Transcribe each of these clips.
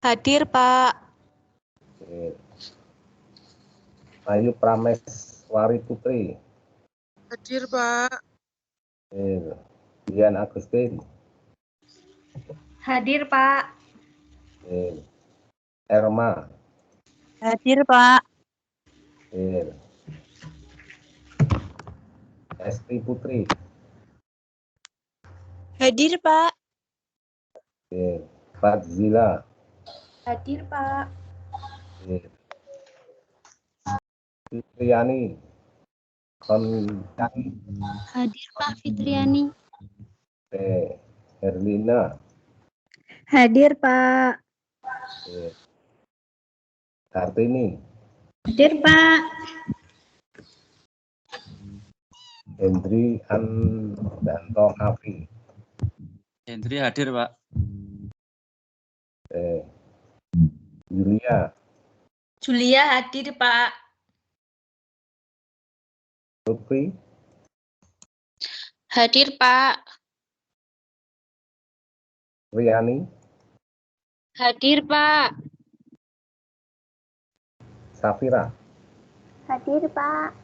Hadir, Pak. Oke. Ayu Prameswari Putri. Hadir, Pak. Oke. Dian Agustin. Hadir, Pak. Oke. Erma. Hadir, Pak. Oke. Esti Putri. Hadir, Pak. Oke. Fadzila. Hadir, Pak. Oke. Fitriani. Konjani. Hadir Pak Fitriani. Oke. Herlina. Hadir, Pak. Oke. Kartini. Hadir, Pak. Hendri Andanto Afi. Hendri hadir, Pak. Oke. Yulia. Julia hadir, Pak. Lutfi. Hadir Pak. Riani. Hadir Pak. Safira. Hadir, Pak.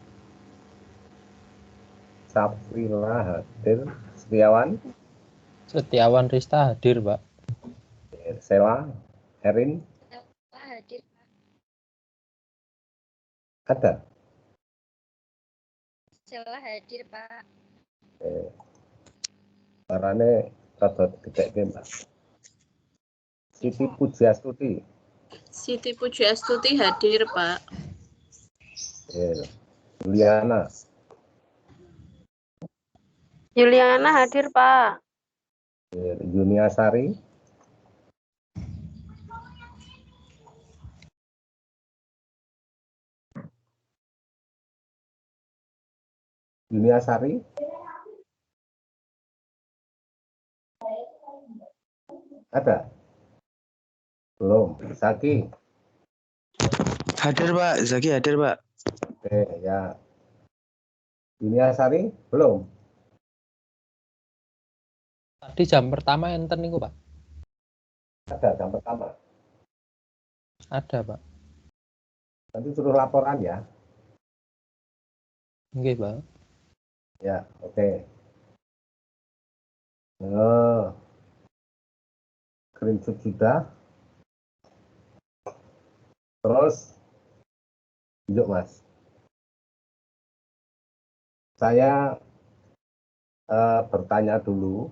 Safira hadir. Setiawan. Setiawan Rista hadir, Pak. Sela. Erin. Hadir Pak. Ada. Sela hadir Pak. Carane rada gedhe Mbak. Siti Pujiastuti. Siti Pujiastuti hadir, Pak. Juliana. Juliana hadir, Pak. Yuniasari. Yuniasari. Ada? Belum. Zaki. Hadir Pak, Zaki hadir Pak. Oke, ya. Yuniasari belum. Tadi jam pertama enten niku, Pak. Ada jam pertama. Ada, Pak. Nanti suruh laporan ya. Nggih, Pak. Ya, oke. Screenshot sudah. Terus tunjuk Mas. Saya bertanya dulu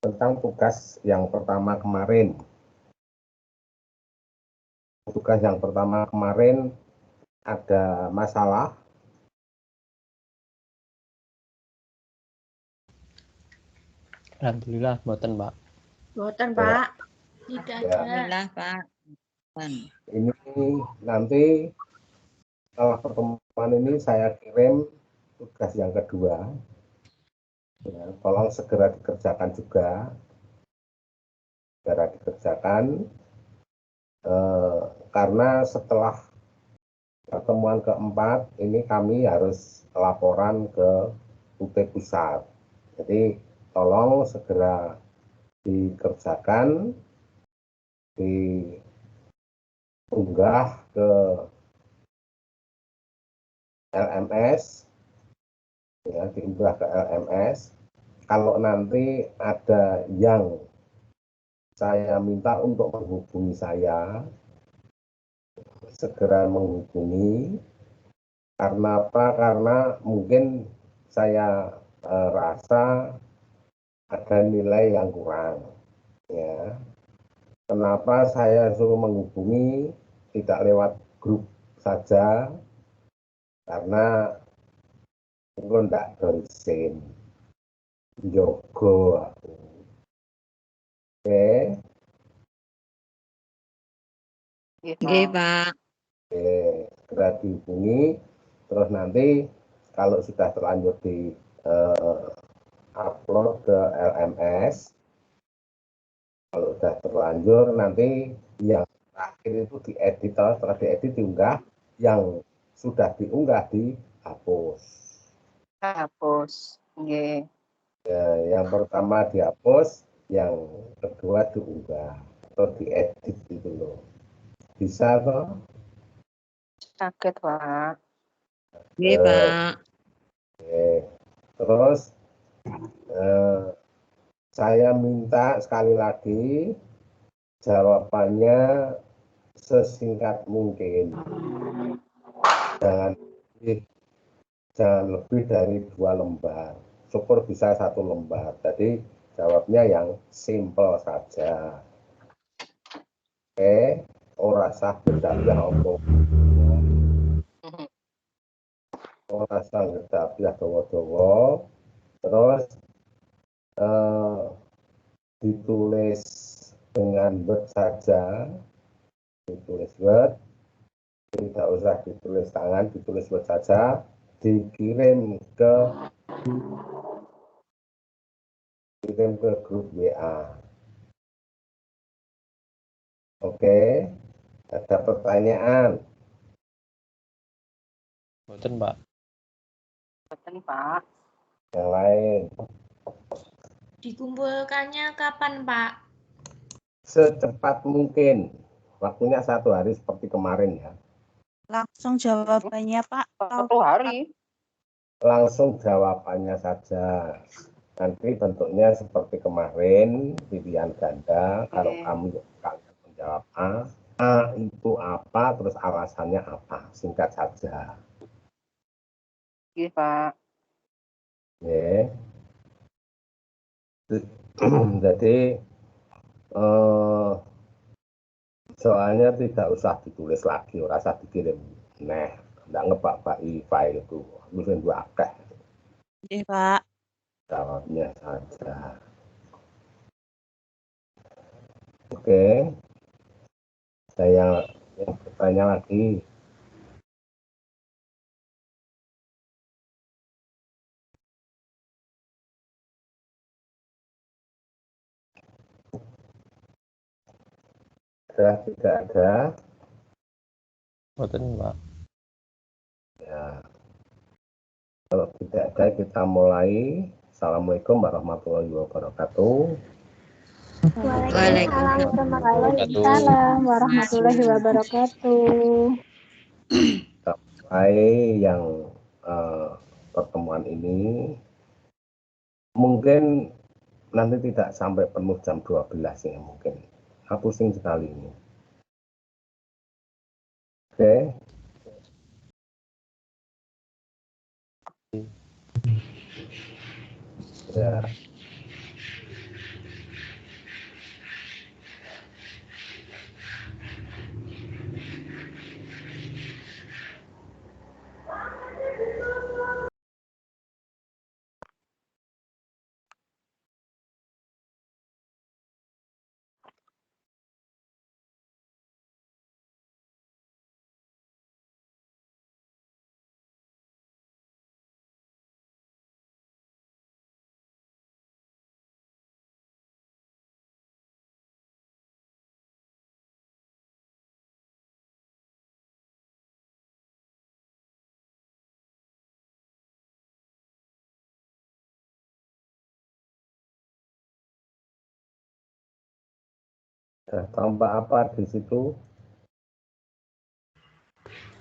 tentang tugas yang pertama kemarin. Tugas yang pertama kemarin ada masalah. Alhamdulillah mboten, Pak. Boten, Pak. Tidak Ya. ada. Alhamdulillah, Pak. Ini nanti setelah pertemuan ini saya kirim tugas yang kedua. Ya, tolong segera dikerjakan juga. Segera dikerjakan. Karena setelah pertemuan keempat ini kami harus laporan ke UT Pusat. Jadi tolong segera dikerjakan, diunggah ke LMS, ya, diunggah ke LMS. Kalau nanti ada yang saya minta untuk menghubungi saya, segera menghubungi. Karena apa? Karena mungkin saya rasa ada nilai yang kurang. Ya. Kenapa saya suruh menghubungi tidak lewat grup saja? Karena itu tidak konsen. Jogo aku. Oke. Oke, Pak. Oke, segera dihubungi. Terus nanti kalau sudah terlanjur di upload ke LMS, kalau sudah terlanjur nanti yang terakhir itu diedit, setelah diedit diunggah, yang sudah diunggah dihapus. Hapus. Oke. Ya, yang pertama dihapus, yang kedua diunggah atau diedit gitu loh. Bisa toh? Sakit, Pak. Nggih, Pak. Oke. Terus saya minta sekali lagi jawabannya sesingkat mungkin. Jangan lebih dari 2 lembar. Syukur bisa 1 lembar. Jadi jawabnya yang simple saja. Oke, ora sah bedabiah apa. Ora sah bedabiah dawa-dawa. Terus ditulis dengan Word saja. Ditulis Word. Tidak usah ditulis tangan, ditulis Word saja. Dikirim ke grup WA. Oke, ada pertanyaan? Boten, Pak. Boten, Pak. Yang lain? Dikumpulkannya kapan, Pak? Secepat mungkin. Waktunya 1 hari seperti kemarin ya. Langsung jawabannya, Pak. 1 hari. Langsung jawabannya saja. Nanti bentuknya seperti kemarin, pilihan ganda. Kalau kalian menjawab A itu apa, terus alasannya apa, singkat saja. Iya, Pak. Ya. Jadi soalnya tidak usah ditulis lagi, rasa dikirim. Nah, tidak ngebak-baki file itu, mungkin dua akeh. Nggih, Pak. Jawabnya saja. Oke, saya bertanya lagi. Sudah tidak ada? Boten, Pak. Ya. Kalau tidak ada, kita mulai. Assalamualaikum warahmatullahi wabarakatuh. Waalaikumsalam warahmatullahi wabarakatuh. Kita mulai yang pertemuan ini. Mungkin nanti tidak sampai penuh jam 12 ya mungkin. Pusing sekali ini. Oke. Ya. Tambah apa di situ?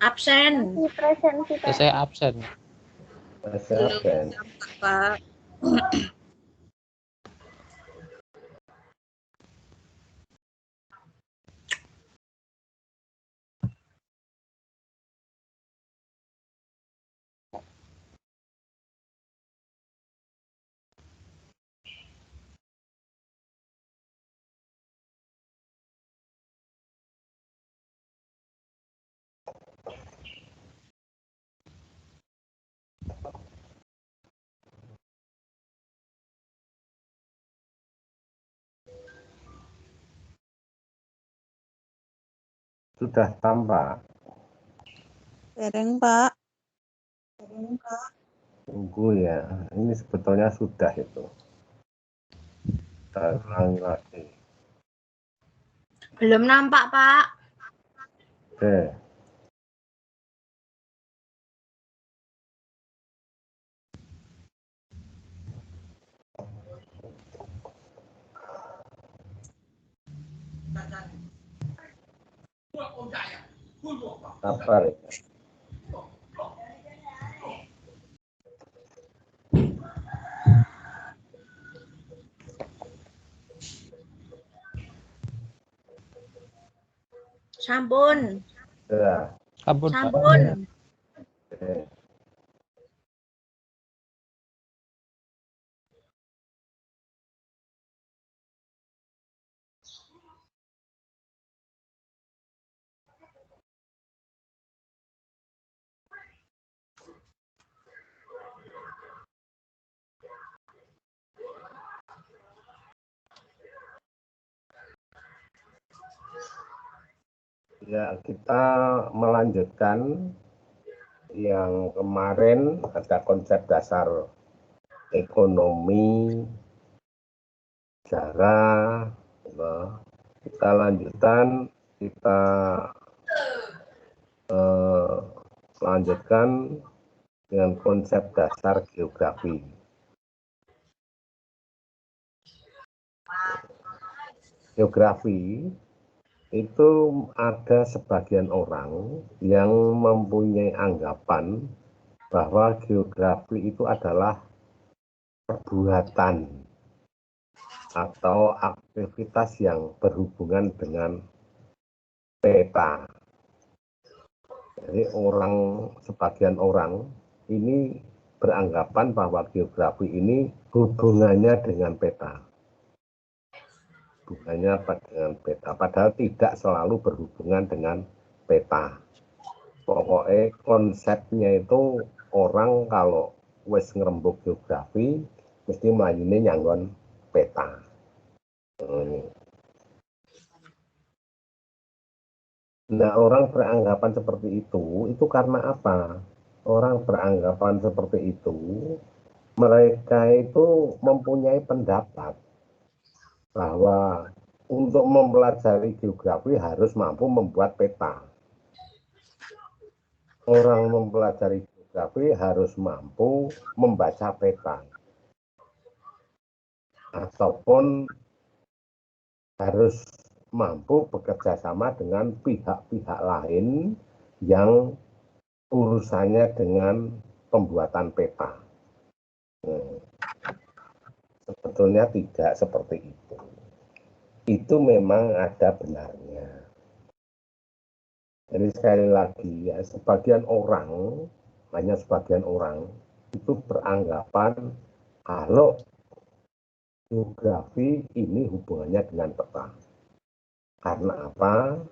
Absen. Saya absen. Saya absen. Pak. Sudah tambah. Dereng, Pak. Tunggu ya. Ini sebetulnya sudah itu. Kita ulangi lagi. Belum nampak, Pak. Oke. Sabar ya. Sampun. Ya. Ampun, Pak. Sampun. Oke. Ya, kita melanjutkan yang kemarin ada konsep dasar ekonomi, sejarah. Nah, kita lanjutkan, kita lanjutkan dengan konsep dasar geografi. Geografi itu ada sebagian orang yang mempunyai anggapan bahwa geografi itu adalah perbuatan atau aktivitas yang berhubungan dengan peta. Jadi sebagian orang ini beranggapan bahwa geografi ini hubungannya dengan peta. Hubungannya dengan peta, padahal tidak selalu berhubungan dengan peta. Pokoknya konsepnya itu orang kalau wis ngerembuk geografi mesti mlayune nyanggon peta. Nah, orang beranggapan seperti itu karena apa? Orang beranggapan seperti itu, mereka itu mempunyai pendapat bahwa untuk mempelajari geografi harus mampu membuat peta. Orang mempelajari geografi harus mampu membaca peta. Ataupun harus mampu bekerja sama dengan pihak-pihak lain yang urusannya dengan pembuatan peta. Sebetulnya tidak seperti itu. Itu memang ada benarnya. Jadi sekali lagi ya, sebagian orang, hanya sebagian orang itu beranggapan kalau geografi ini hubungannya dengan peta. Karena apa?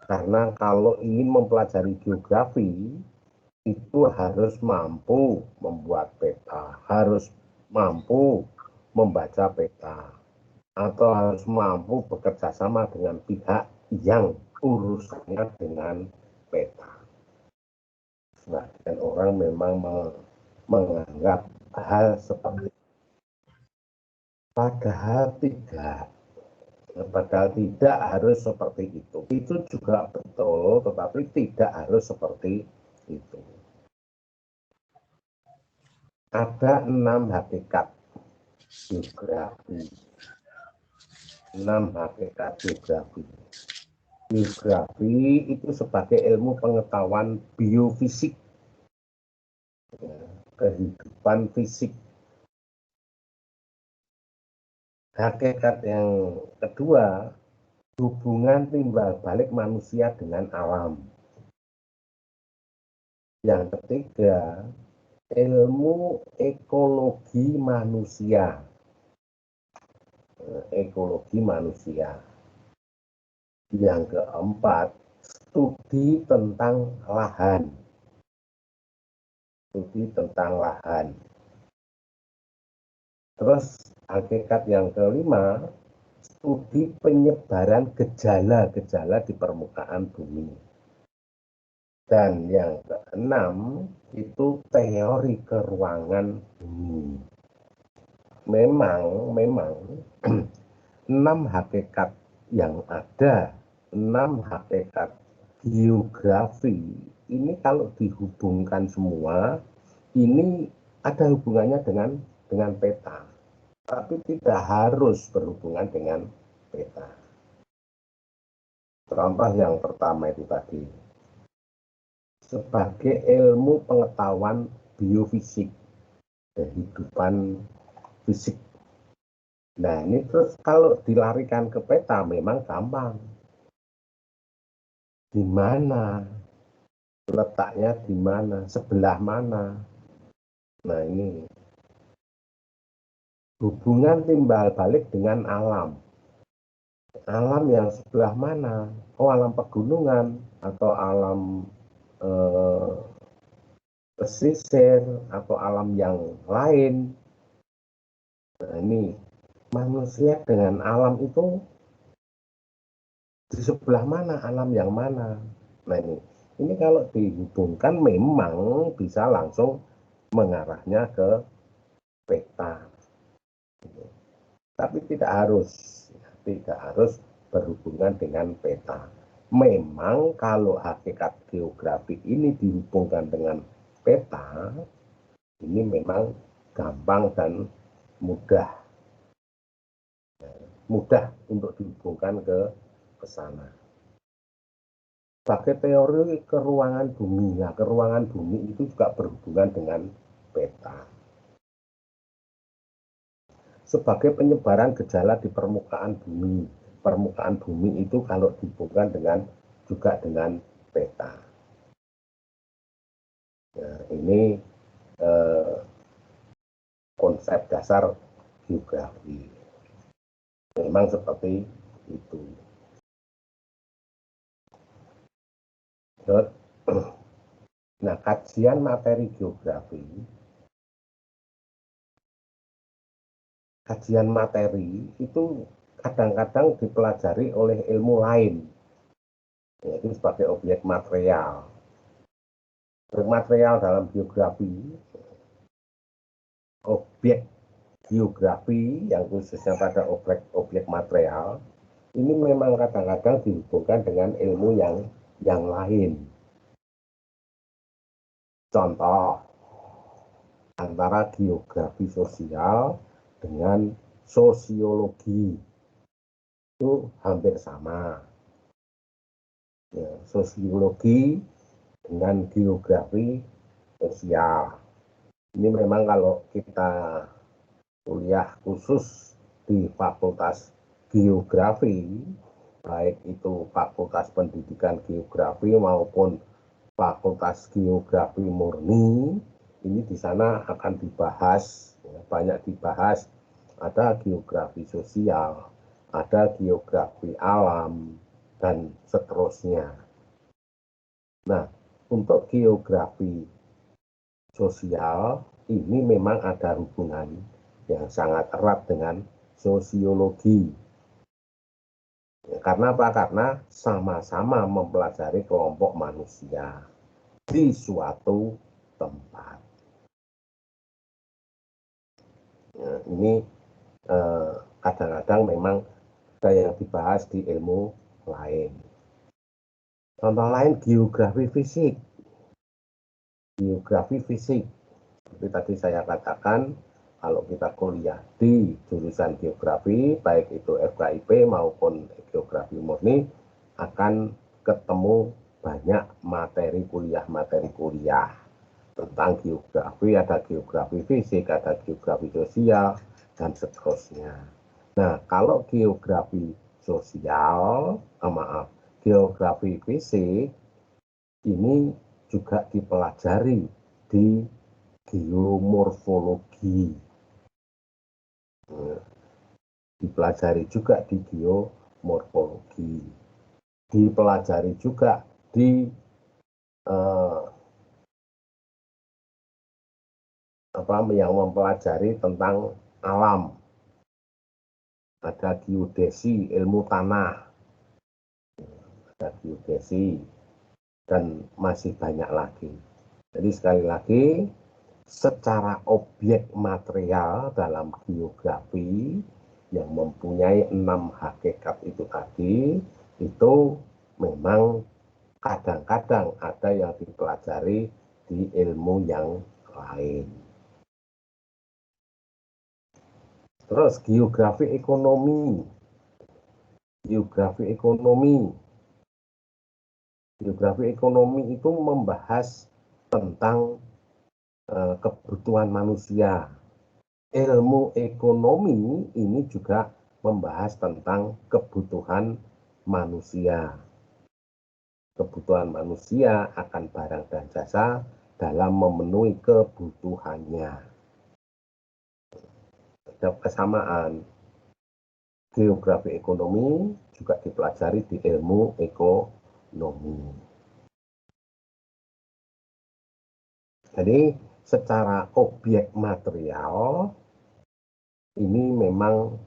Karena kalau ingin mempelajari geografi itu harus mampu membuat peta, harus mampu membaca peta, atau harus mampu bekerja sama dengan pihak yang urusannya dengan peta. Sebagian orang memang menganggap hal seperti itu. Padahal tidak harus seperti itu. Itu juga betul, tetapi tidak harus seperti itu. Ada 6 hakikat geografi. 6 hakikat geografi. Geografi itu sebagai ilmu pengetahuan biofisik, kehidupan fisik. Hakikat yang kedua, hubungan timbal balik manusia dengan alam. Yang ketiga, ilmu ekologi manusia. Ekologi manusia. Yang keempat, studi tentang lahan. Studi tentang lahan. Terus hakikat yang kelima, studi penyebaran gejala-gejala di permukaan bumi. Dan yang keenam, itu teori keruangan bumi. Memang 6 hakikat yang ada, 6 hakikat geografi, ini kalau dihubungkan semua, ini ada hubungannya dengan peta. Tapi tidak harus berhubungan dengan peta. Contoh yang pertama itu tadi, sebagai ilmu pengetahuan biofisik, kehidupan fisik. Nah, ini terus kalau dilarikan ke peta memang gampang. Di mana letaknya, di mana, sebelah mana. Nah, ini hubungan timbal balik dengan alam. Alam yang sebelah mana? Oh, alam pegunungan atau alam pesisir atau alam yang lain. Nah, ini manusia dengan alam itu di sebelah mana, alam yang mana. Nah, ini kalau dihubungkan memang bisa langsung mengarahnya ke peta. Tapi tidak harus berhubungan dengan peta. Memang kalau hakikat geografi ini dihubungkan dengan peta, ini memang gampang dan mudah untuk dihubungkan ke sana. Sebagai teori keruangan bumi, ya keruangan bumi itu juga berhubungan dengan peta. Sebagai penyebaran gejala di permukaan bumi itu kalau dihubungkan juga dengan peta. Nah, ini konsep dasar geografi. Memang seperti itu. Nah, kajian materi geografi, kajian materi itu kadang-kadang dipelajari oleh ilmu lain, yaitu sebagai objek material. Objek material dalam geografi, objek geografi yang khususnya pada objek material, ini memang kadang-kadang dihubungkan dengan ilmu yang lain. Contoh, antara geografi sosial dengan sosiologi itu hampir sama. Ya, sosiologi dengan geografi sosial. Ini memang kalau kita kuliah khusus di Fakultas Geografi, baik itu Fakultas Pendidikan Geografi maupun Fakultas Geografi Murni, ini di sana akan dibahas, ya, banyak dibahas, ada geografi sosial, ada geografi alam, dan seterusnya. Nah, untuk geografi sosial, ini memang ada hubungan yang sangat erat dengan sosiologi. Ya, karena apa? Karena sama-sama mempelajari kelompok manusia di suatu tempat. Ya, ini kadang-kadang memang ada yang dibahas di ilmu lain. Contoh lain, geografi fisik. Geografi fisik. Seperti tadi saya katakan, kalau kita kuliah di jurusan geografi, baik itu FKIP maupun geografi murni, akan ketemu banyak materi kuliah tentang geografi, ada geografi fisik, ada geografi sosial, dan seterusnya. Nah, kalau geografi sosial, geografi fisik, ini juga dipelajari di geomorfologi. Dipelajari juga di geomorfologi, dipelajari juga di yang mempelajari tentang alam, ada geodesi, ilmu tanah, ada geodesi, dan masih banyak lagi. Jadi sekali lagi, secara objek material dalam geografi yang mempunyai 6 hakikat itu tadi, itu memang kadang-kadang ada yang dipelajari di ilmu yang lain. Terus geografi ekonomi. Geografi ekonomi Geografi ekonomi itu membahas tentang kebutuhan manusia. Ilmu ekonomi ini juga membahas tentang kebutuhan manusia. Kebutuhan manusia akan barang dan jasa dalam memenuhi kebutuhannya. Ada kesamaan. Geografi ekonomi juga dipelajari di ilmu ekonomi. Jadi secara objek material ini memang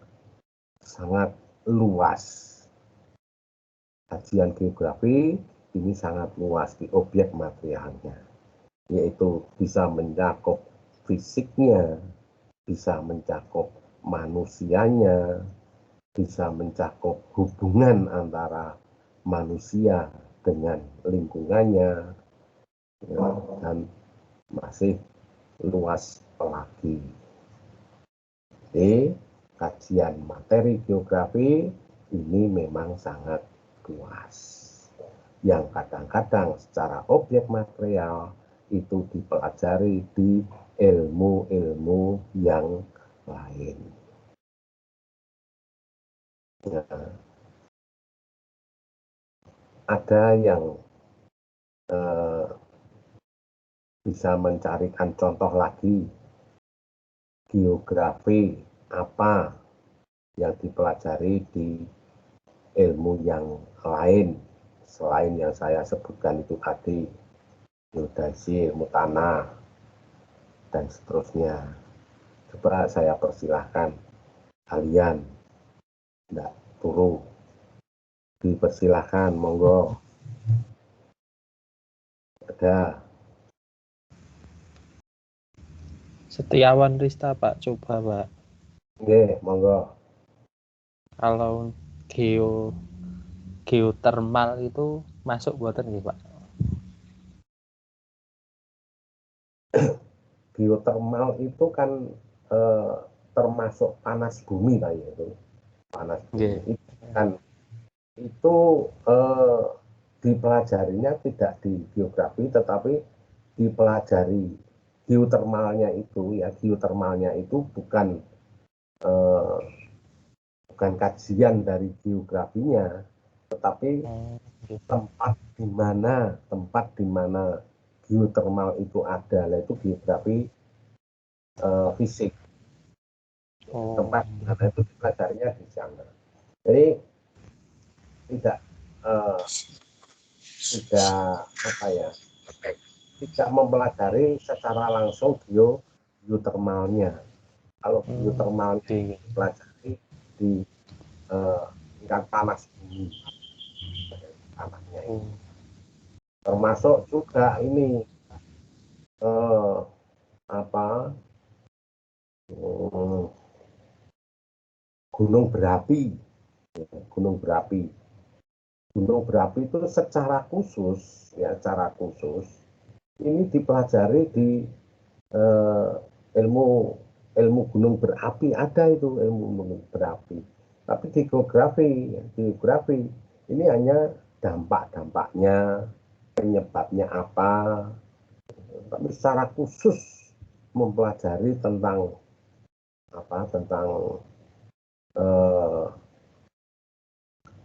sangat luas. Kajian geografi ini sangat luas di objek materialnya, yaitu bisa mencakup fisiknya, bisa mencakup manusianya, bisa mencakup hubungan antara manusia dengan lingkungannya, ya, dan masih luas lagi. Jadi, kajian materi geografi ini memang sangat luas, yang kadang-kadang secara objek material itu dipelajari di ilmu-ilmu yang lain. Nah, ada yang bisa mencarikan contoh lagi geografi apa yang dipelajari di ilmu yang lain selain yang saya sebutkan itu tadi, geodesi, ilmu tanah, dan seterusnya. Coba saya persilahkan kalian, tidak turu, dipersilahkan, monggo. Ada. Setiawan Rista Pak, coba Pak. Oke, monggo. Kalau geotermal itu masuk buatan nih Pak? Geotermal itu kan termasuk panas bumi lah ya, itu panas bumi. Itu dipelajarinya tidak di geografi, tetapi dipelajari geotermalnya itu ya, geotermalnya itu bukan kajian dari geografinya, tetapi tempat di mana geotermal itu ada, itu geografi fisik. Tempat di mana itu dipelajarinya di sana. Jadi tidak mempelajari secara langsung geotermalnya. Kalau geotermalnya dipelajari di tingkat panas bumi, tanahnya ini. Termasuk juga ini gunung berapi. Gunung berapi itu secara khusus ini dipelajari di ilmu gunung berapi, ada itu ilmu gunung berapi. Tapi di geografi ini hanya dampak-dampaknya, penyebabnya apa. Tapi secara khusus mempelajari tentang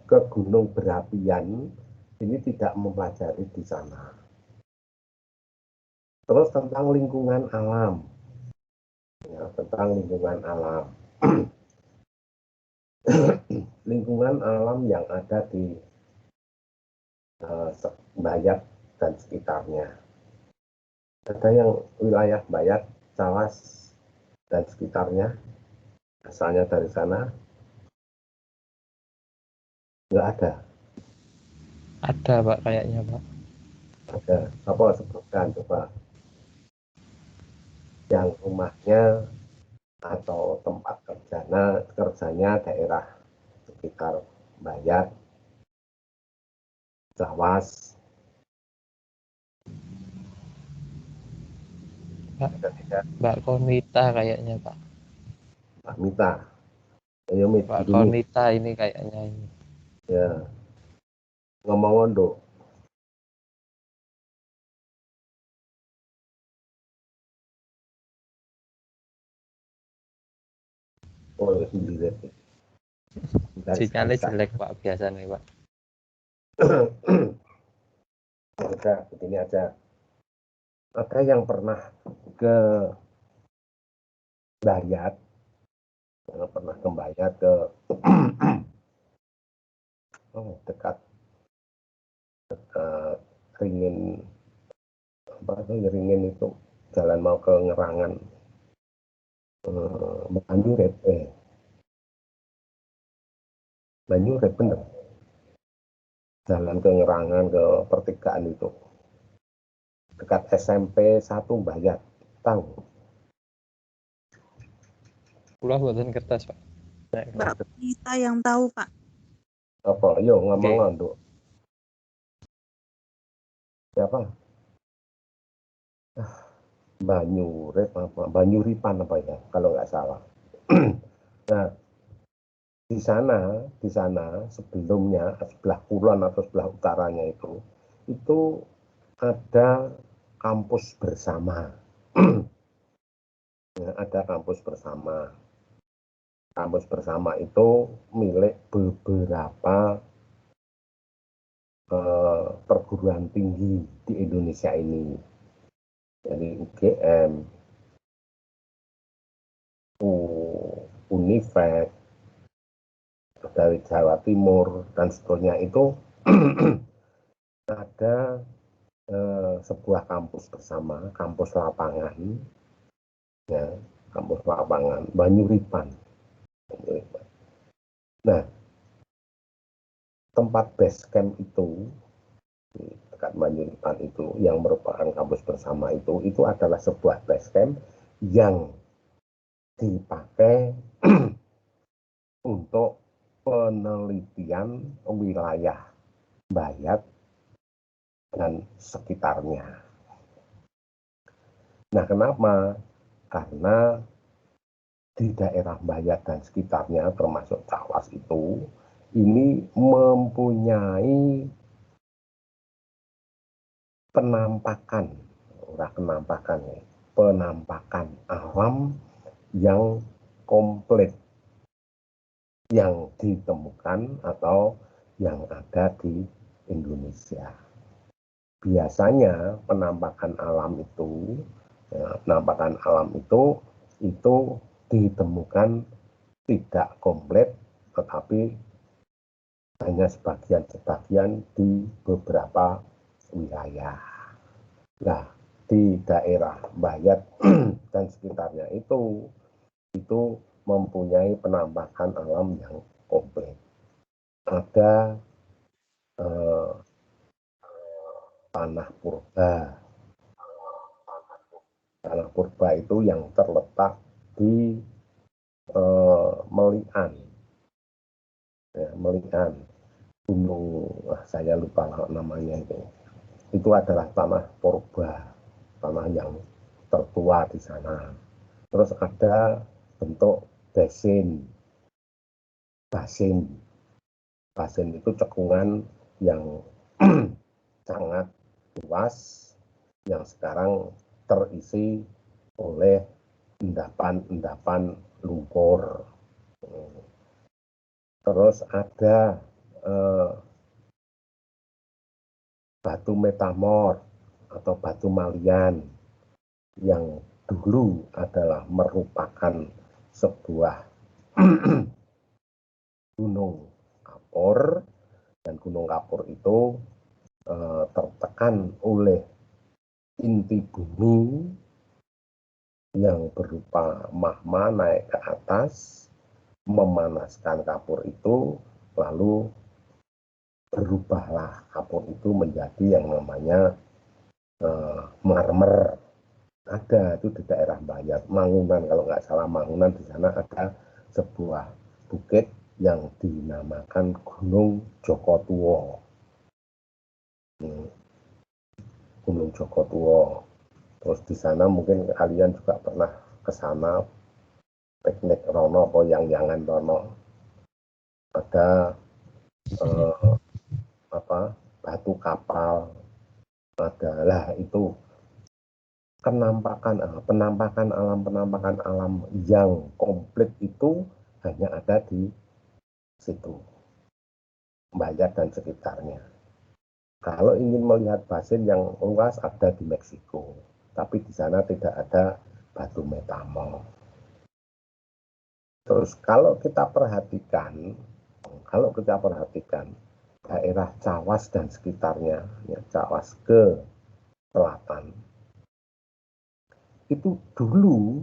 ke gunung berapian ini tidak mempelajari di sana. Terus tentang lingkungan alam, ya, lingkungan alam yang ada di Bayat dan sekitarnya. Ada yang wilayah Bayat, Cawas dan sekitarnya, asalnya dari sana? Nggak ada. Ada Pak, kayaknya Pak. Ada. Apa sebutkan coba? Yang rumahnya atau tempat kerjanya daerah sekitar Bayat, Cawas. Mbak Konita kayaknya Pak. Mbak Mita. Ayo Mit, Mbak Konita ini kayaknya ini. Ya. Ngomong ondo. Oh, sindirit. Sinyalnya jelek Pak biasanya Pak. Udah, begini aja. Ada yang pernah ke Bayat, yang pernah ke Bayat ke dekat Ringin, apa itu Ringin itu jalan mau ke Ngerangan, Banyurit, Banyurit bener, jalan ke Ngerangan ke pertigaan itu dekat SMP 1 Bayat, tahu? Pulau buatan kertas Pak. Mbak Nita yang tahu, Pak. Apa? Yo ngomong Oke. untuk siapa? Banyurit apa? Banyuripan apa ya? Kalau nggak salah. Nah, di sana sebelumnya sebelah kulon atau sebelah utaranya itu ada kampus bersama. Ya, ada kampus bersama. Kampus bersama itu milik beberapa perguruan tinggi di Indonesia ini. Jadi UGM, Unifed, dari Jawa Timur dan seterusnya itu ada sebuah kampus bersama, kampus lapangan, ya, kampus lapangan Banyuripan. Nah, tempat base camp itu dekat Banyuripan itu yang merupakan kampus bersama itu adalah sebuah base camp yang dipakai untuk penelitian wilayah Bayat dan sekitarnya. Nah, kenapa? Karena di daerah Bayat dan sekitarnya termasuk Cawas itu ini mempunyai penampakan alam yang komplit yang ditemukan atau yang ada di Indonesia. Biasanya penampakan alam itu ditemukan tidak komplit, tetapi hanya sebagian-sebagian di beberapa wilayah. Nah, di daerah Bayat dan sekitarnya itu mempunyai penampakan alam yang komplit. Ada tanah purba. Tanah purba itu yang terletak di Melian. Ya, Melian. Gunung, saya lupa namanya itu. Itu adalah tanah purba, tanah yang tertua di sana. Terus ada bentuk basin itu cekungan yang sangat luas yang sekarang terisi oleh endapan lumpur. Terus ada batu metamor atau batu malian yang dulu adalah merupakan sebuah gunung kapur, dan gunung kapur itu tertekan oleh inti bumi yang berupa magma naik ke atas, memanaskan kapur itu, lalu berubahlah kapur itu menjadi yang namanya marmer. Ada itu di daerah Bayat, Mangunan kalau nggak salah, Mangunan. Di sana ada sebuah bukit yang dinamakan Gunung Jokotuo. Gunung Jokotuo. Terus di sana mungkin kalian juga pernah ke sana piknik rono atau yang-yangan rono. Ada batu kapal, adalah itu penampakan alam yang komplit itu hanya ada di situ, Mbayat dan sekitarnya. Kalau ingin melihat basin yang luas ada di Meksiko, tapi di sana tidak ada batu metamor. Terus kalau kita perhatikan daerah Cawas dan sekitarnya, ya, Cawas ke selatan, itu dulu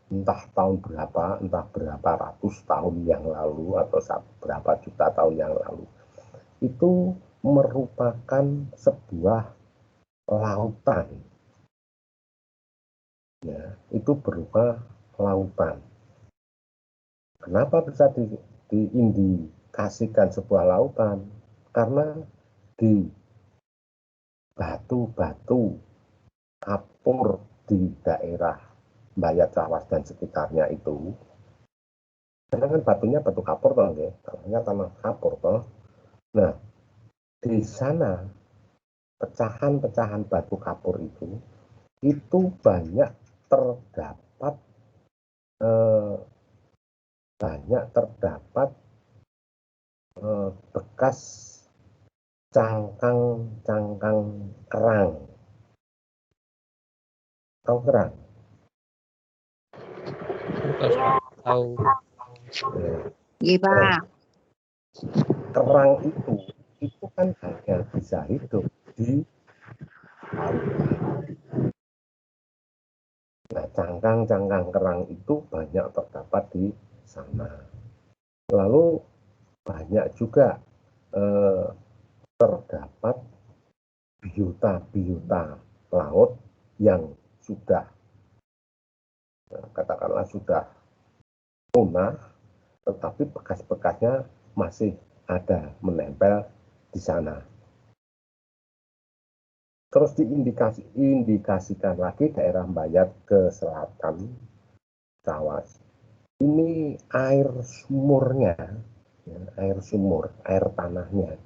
entah tahun berapa, entah berapa ratus tahun yang lalu atau berapa juta tahun yang lalu, itu merupakan sebuah lautan. Ya, itu berupa lautan. Kenapa bisa diindikasikan sebuah lautan? Karena di batu-batu kapur di daerah Mbayat, Cawas dan sekitarnya itu, karena kan batunya batu kapur toh, ya, tanah kapur toh. Nah, di sana pecahan-pecahan batu kapur itu banyak terdapat bekas cangkang kerang. Tahu kerang? Tahu. Iya, Pak. Kerang itu kan hanya bisa hidup di lautan. Nah, cangkang kerang itu banyak terdapat di sana. Lalu banyak juga terdapat biota laut yang sudah, katakanlah sudah punah, tetapi bekas-bekasnya masih ada menempel di sana. Terus diindikasikan lagi daerah Mbayat ke selatan, Cawas. Ini air sumurnya, ya, air tanahnya,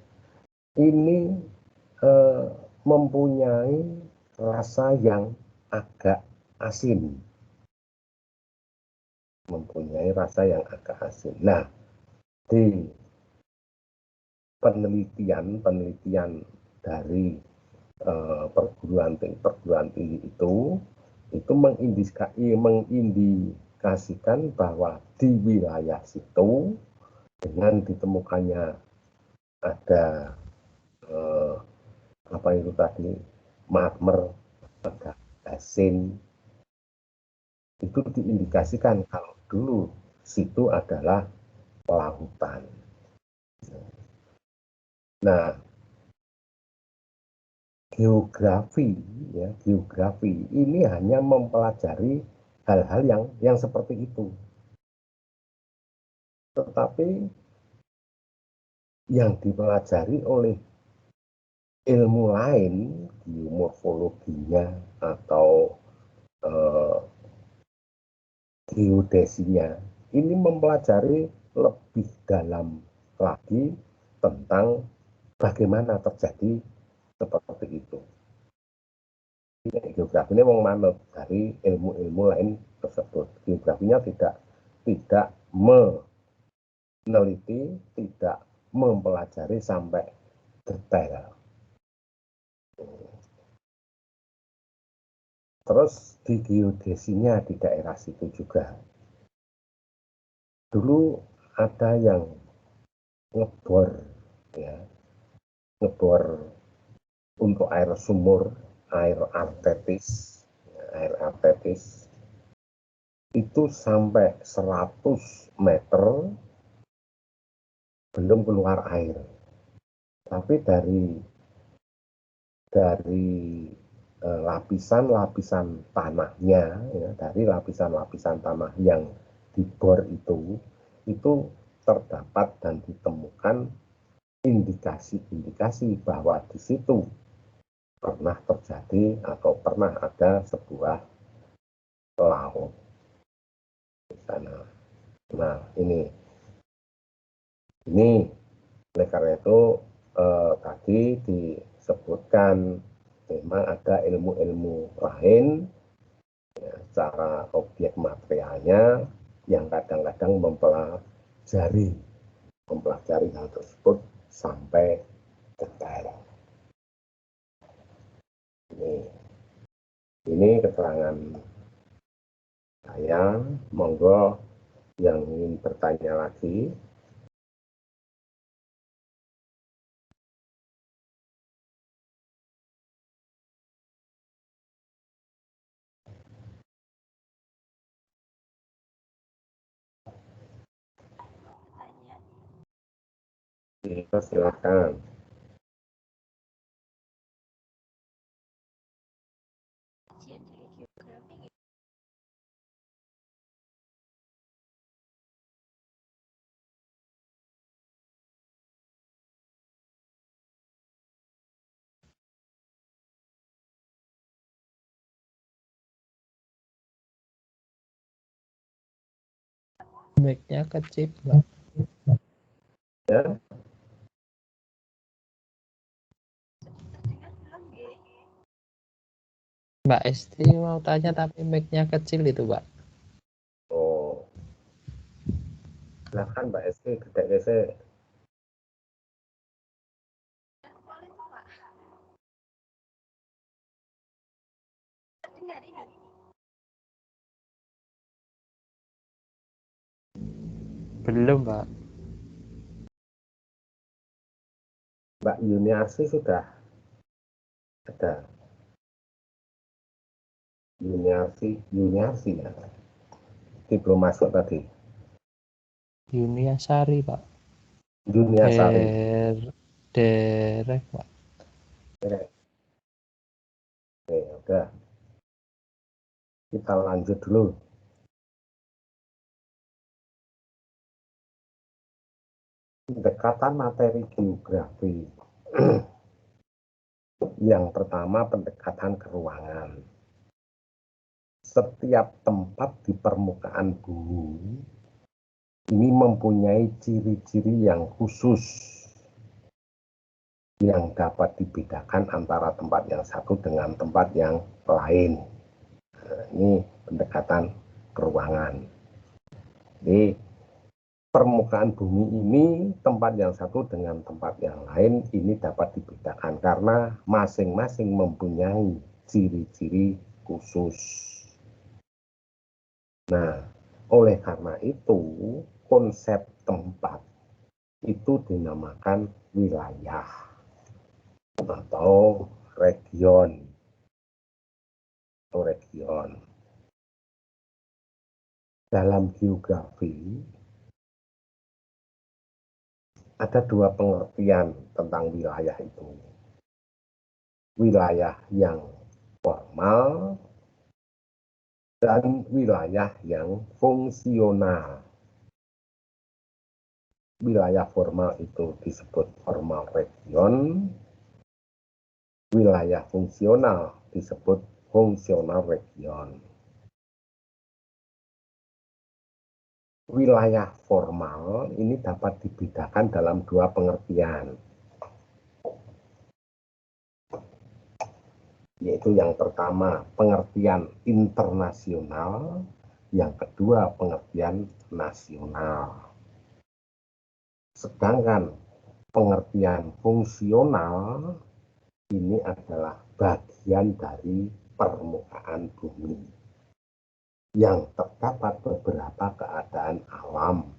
ini mempunyai rasa yang agak asin. Nah, di penelitian dari perguruan tinggi itu mengindikasikan bahwa di wilayah situ dengan ditemukannya ada magmer, ada basin, itu diindikasikan kalau dulu situ adalah lautan. Nah, geografi ini hanya mempelajari hal-hal yang seperti itu. Tetapi yang dipelajari oleh ilmu lain, geomorfologinya atau geodesinya, ini mempelajari lebih dalam lagi tentang bagaimana terjadi seperti itu. Geografi ini manut dari ilmu-ilmu lain tersebut. Geografinya tidak meneliti, tidak mempelajari sampai detail. Terus di geodesinya di daerah situ juga, dulu ada yang ngebor untuk air sumur, air artetis itu sampai 100 meter belum keluar air. Tapi dari lapisan-lapisan tanahnya, ya, dari lapisan-lapisan tanah yang dibor itu terdapat dan ditemukan indikasi bahwa di situ pernah terjadi atau pernah ada sebuah laut di sana. Nah, ini oleh karena itu tadi disebutkan memang ada ilmu-ilmu lain, ya, secara objek materialnya yang kadang-kadang mempelajari hal tersebut sampai detail. Ini keterangan saya, monggo yang ingin bertanya lagi. Silakan. Mic-nya kecil, Mbak. Ya. Mbak Esti mau tanya tapi mic-nya kecil itu, Mbak. Oh. Silakan Mbak Esti, gede-gede. Belum, Mbak. Mbak Yuniarsi sudah ada. Yuniarsi ya. Belum masuk tadi. Yuniasari, Pak. Yuniasari. Derek, Pak. Oke, udah. Kita lanjut dulu. Pendekatan materi geografi. Yang pertama, pendekatan ke ruangan. Setiap tempat di permukaan bumi ini mempunyai ciri-ciri yang khusus yang dapat dibedakan antara tempat yang satu dengan tempat yang lain. Nah, ini pendekatan ke ruangan. Jadi permukaan bumi ini, tempat yang satu dengan tempat yang lain ini dapat dibedakan karena masing-masing mempunyai ciri-ciri khusus. Nah, oleh karena itu konsep tempat itu dinamakan wilayah atau region. Dalam geografi ada dua pengertian tentang wilayah itu. Wilayah yang formal dan wilayah yang fungsional. Wilayah formal itu disebut formal region, wilayah fungsional disebut fungsional region. Wilayah formal ini dapat dibedakan dalam dua pengertian, yaitu yang pertama pengertian internasional, yang kedua pengertian nasional. Sedangkan pengertian fungsional ini adalah bagian dari permukaan bumi yang terdapat beberapa keadaan alam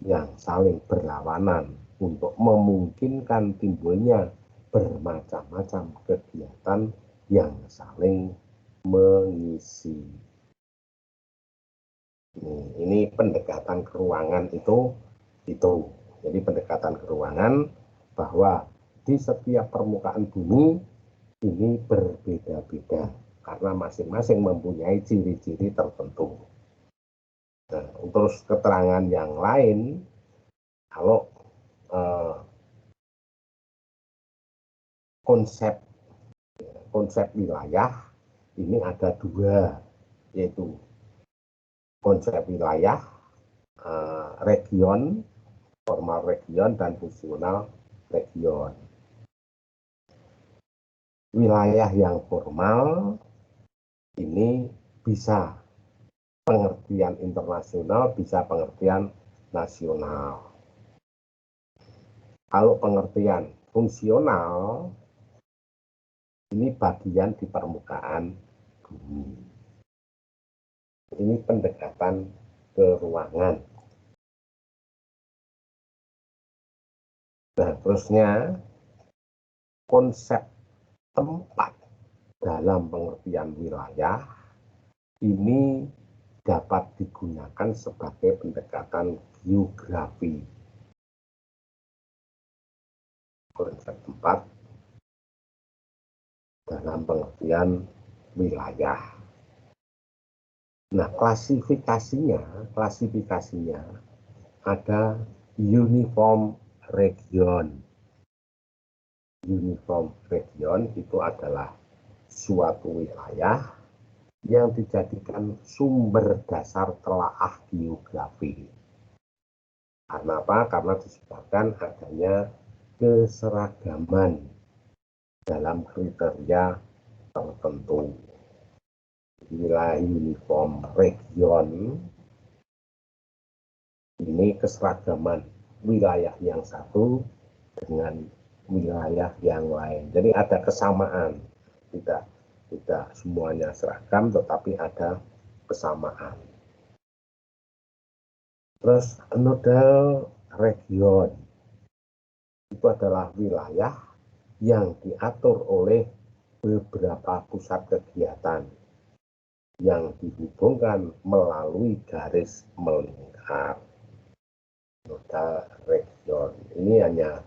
yang saling berlawanan untuk memungkinkan timbulnya bermacam-macam kegiatan yang saling mengisi. Ini pendekatan ke ruangan itu. Jadi pendekatan ke ruangan bahwa di setiap permukaan bumi ini berbeda-beda karena masing-masing mempunyai ciri-ciri tertentu. Nah, untuk keterangan yang lain, kalau konsep wilayah ini ada dua, yaitu konsep wilayah region, formal region dan fungsional region. Wilayah yang formal ini bisa pengertian internasional, bisa pengertian nasional. Kalau pengertian fungsional, ini bagian di permukaan bumi. Ini pendekatan ke ruangan. Nah, terusnya konsep tempat dalam pengertian wilayah ini dapat digunakan sebagai pendekatan geografi. Konsep tempat dalam pengertian wilayah. Nah, klasifikasinya ada uniform region. Uniform region itu adalah suatu wilayah yang dijadikan sumber dasar telaah geografi. Karena apa? Karena disebabkan adanya keseragaman dalam kriteria tertentu. Wilayah uniform region ini keseragaman wilayah yang satu dengan wilayah yang lain. Jadi ada kesamaan, tidak semuanya seragam, tetapi ada kesamaan. Terus nodal region itu adalah wilayah yang diatur oleh beberapa pusat kegiatan yang dihubungkan melalui garis melingkar. Nodal region ini hanya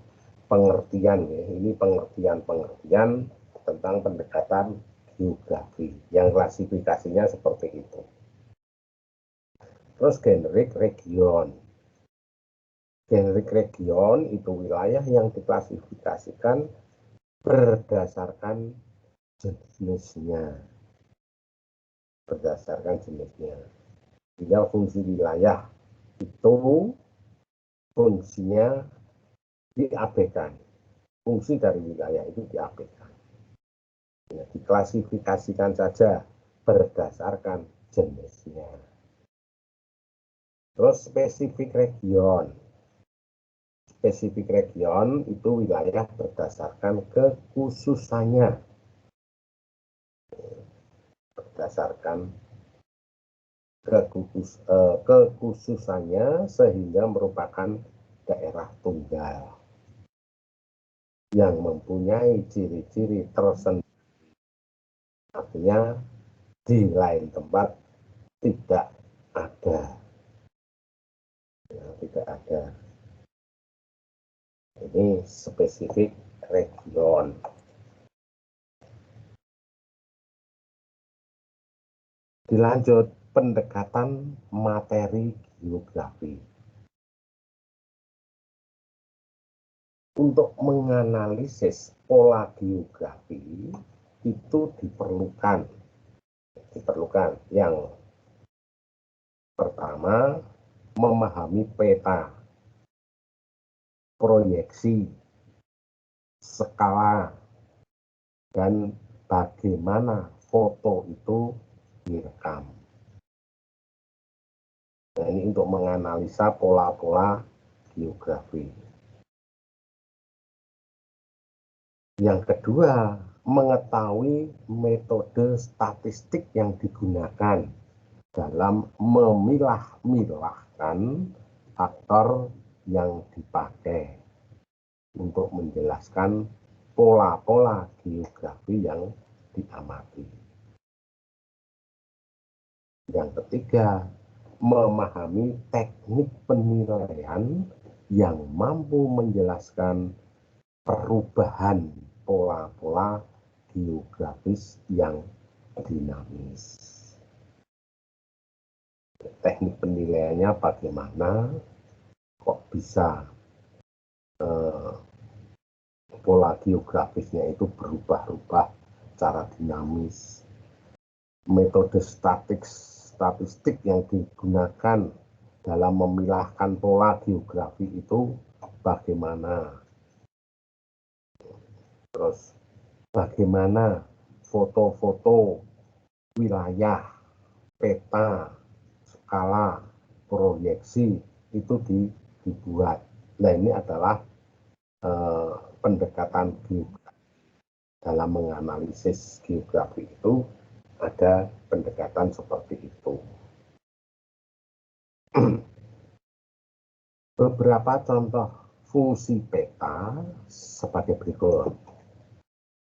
pengertian, ya. Ini pengertian tentang pendekatan geografi yang klasifikasinya seperti itu. Terus generik region. Generik region itu wilayah yang diklasifikasikan berdasarkan jenisnya. Sehingga fungsi wilayah itu fungsinya diabaikan. Fungsi dari wilayah itu diabaikan. Ya, diklasifikasikan saja berdasarkan jenisnya. Terus spesifik region. Spesifik region itu wilayah berdasarkan kekhususannya. Berdasarkan kekhususannya sehingga merupakan daerah tunggal yang mempunyai ciri-ciri tersendiri. Artinya di lain tempat tidak ada. Ya, tidak ada. Ini spesifik region. Dilanjut pendekatan materi geografi. Untuk menganalisis pola geografi itu diperlukan yang pertama memahami peta, proyeksi, skala, dan bagaimana foto itu direkam. Nah, ini untuk menganalisa pola-pola geografi. Yang kedua, mengetahui metode statistik yang digunakan dalam memilah-milahkan faktor yang dipakai untuk menjelaskan pola-pola geografi yang diamati. Yang ketiga, memahami teknik penilaian yang mampu menjelaskan perubahan pola-pola geografis yang dinamis. Teknik penilaiannya bagaimana, kok bisa pola geografisnya itu berubah-ubah secara dinamis. Metode statistik yang digunakan dalam memilahkan pola geografi itu bagaimana. Terus bagaimana foto-foto wilayah, peta skala, proyeksi itu dibuat. Nah, ini adalah pendekatan geografi. Dalam menganalisis geografi itu ada pendekatan seperti itu. Beberapa contoh fungsi peta sebagai berikut.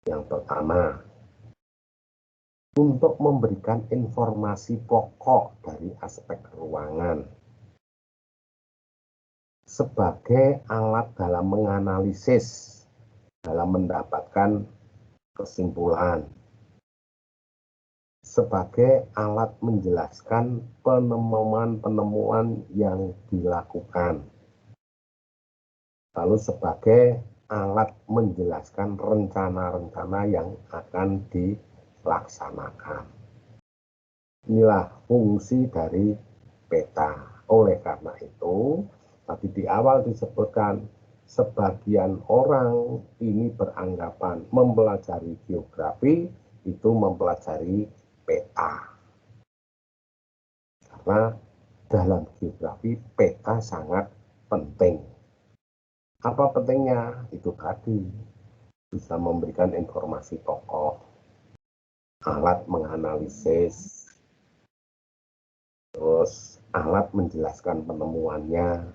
Yang pertama, untuk memberikan informasi pokok dari aspek ruangan sebagai alat dalam menganalisis, dalam mendapatkan kesimpulan, sebagai alat menjelaskan penemuan-penemuan yang dilakukan, lalu sebagai alat menjelaskan rencana-rencana yang akan dilaksanakan. Inilah fungsi dari peta. Oleh karena itu, tadi di awal disebutkan, sebagian orang ini beranggapan mempelajari geografi itu mempelajari peta. Karena dalam geografi peta sangat penting. Apa pentingnya? Itu tadi, bisa memberikan informasi pokok, alat menganalisis, terus alat menjelaskan penemuannya,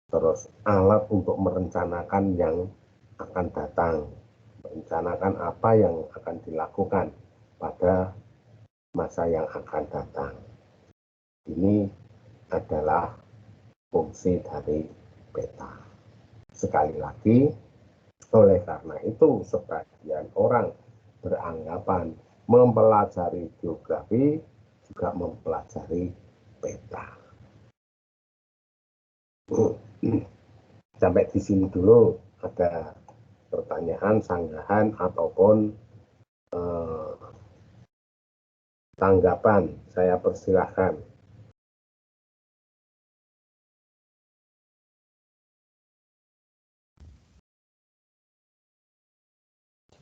terus alat untuk merencanakan yang akan datang, merencanakan apa yang akan dilakukan pada masa yang akan datang. Ini adalah fungsi dari peta. Sekali lagi, oleh karena itu sebagian orang beranggapan mempelajari geografi juga mempelajari peta. Sampai di sini dulu. Ada pertanyaan, sanggahan, ataupun tanggapan, saya persilahkan.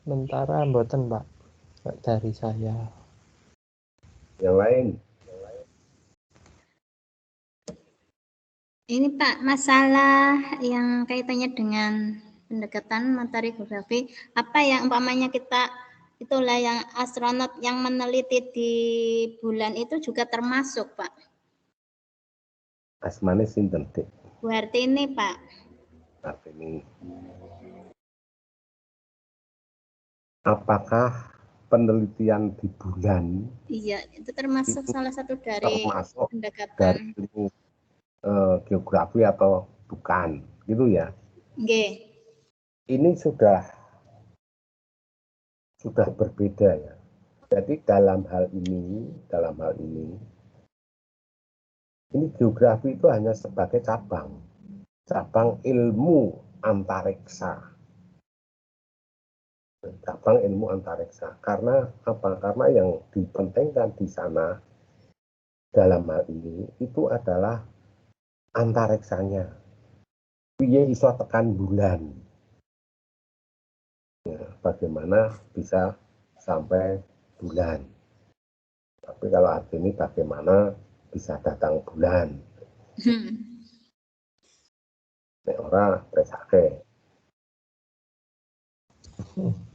Sementara mboten, Pak. Dari saya. Yang lain? Ini Pak, masalah yang kaitannya dengan pendekatan materi geografi, apa yang umpamanya kita itulah yang astronot yang meneliti di bulan itu juga termasuk, Pak. Asmane sinten, Dik? Bu Hartini, Pak. Hartini. Apakah penelitian di bulan Iya, itu termasuk salah satu dari termasuk pendekatan dari ilmu geografi atau bukan, gitu ya? Nggih. Ini sudah berbeda ya. Jadi dalam hal ini geografi itu hanya sebagai cabang ilmu antariksa. Cabang ilmu antariksa. Karena apa? Karena yang dipentingkan di sana dalam hal ini itu adalah antariksanya. Piye iso tekan bulan. Ya, bagaimana bisa sampai bulan. Tapi kalau arti ini bagaimana bisa datang bulan. Nek ora presake.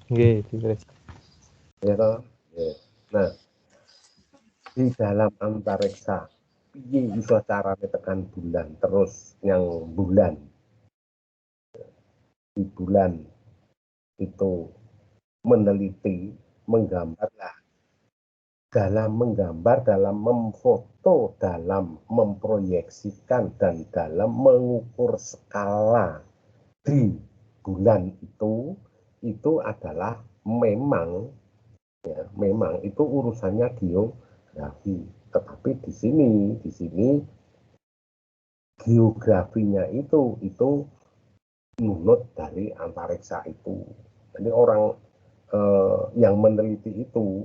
Nggih, ditulis. Ya toh? Ya. Nah, di dalam antariksa piye iso carane tekan bulan, terus yang bulan di bulan itu meneliti, menggambar, dalam menggambar, dalam memfoto, dalam memproyeksikan, dan dalam mengukur skala di bulan itu adalah memang itu urusannya geografi. Tetapi di sini geografinya itu nunut dari antariksa itu. Jadi orang yang meneliti itu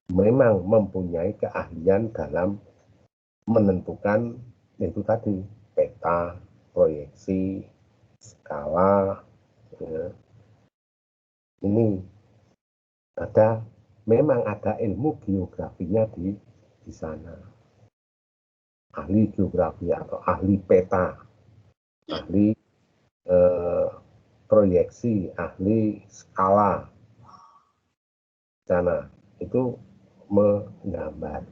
memang mempunyai keahlian dalam menentukan itu tadi peta, proyeksi, skala. Ya. Ini ada memang ada ilmu geografinya di sana. Ahli geografi atau ahli peta, ahli proyeksi, ahli skala sana itu menggambar.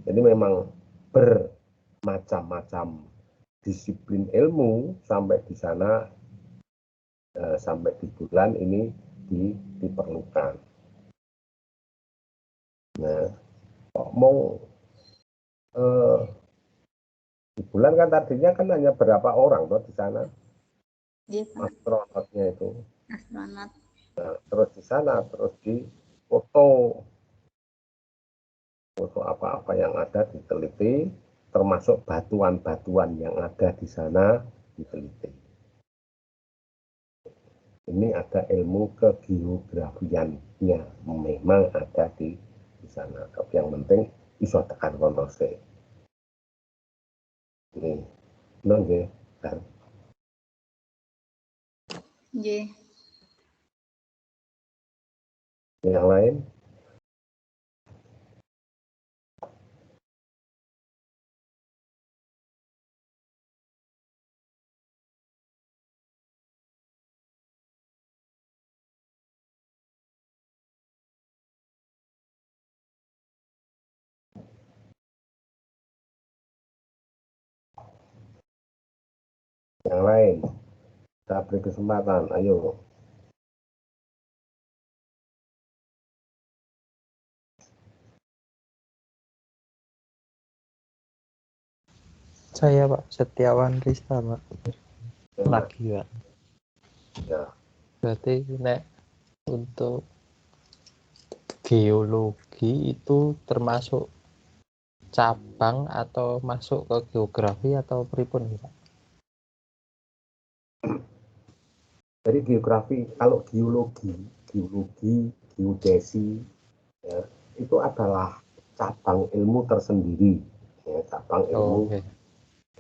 Jadi memang bermacam-macam disiplin ilmu sampai di sana, sampai di bulan ini diperlukan. Nah, mau di bulan kan tadinya kan hanya berapa orang tuh di sana, astronotnya itu. Astronot. Nah, terus di sana terus di foto apa-apa yang ada diteliti, termasuk batuan-batuan yang ada di sana diteliti. Ini ada ilmu kegeografiannya, memang ada di sana. Tapi yang penting iso tekan kono sik. Ini, nggih, kan? Nggih. Yang lain? Yang lain? Kita beri kesempatan, ayo. Saya Pak Setiawan Rista Pak. Lagi Pak. Ya. Berarti nek untuk geologi itu termasuk cabang atau masuk ke geografi atau pripun Pak? Jadi geografi, kalau geologi, geodesi, ya, itu adalah cabang ilmu tersendiri, ya, cabang ilmu, Okay.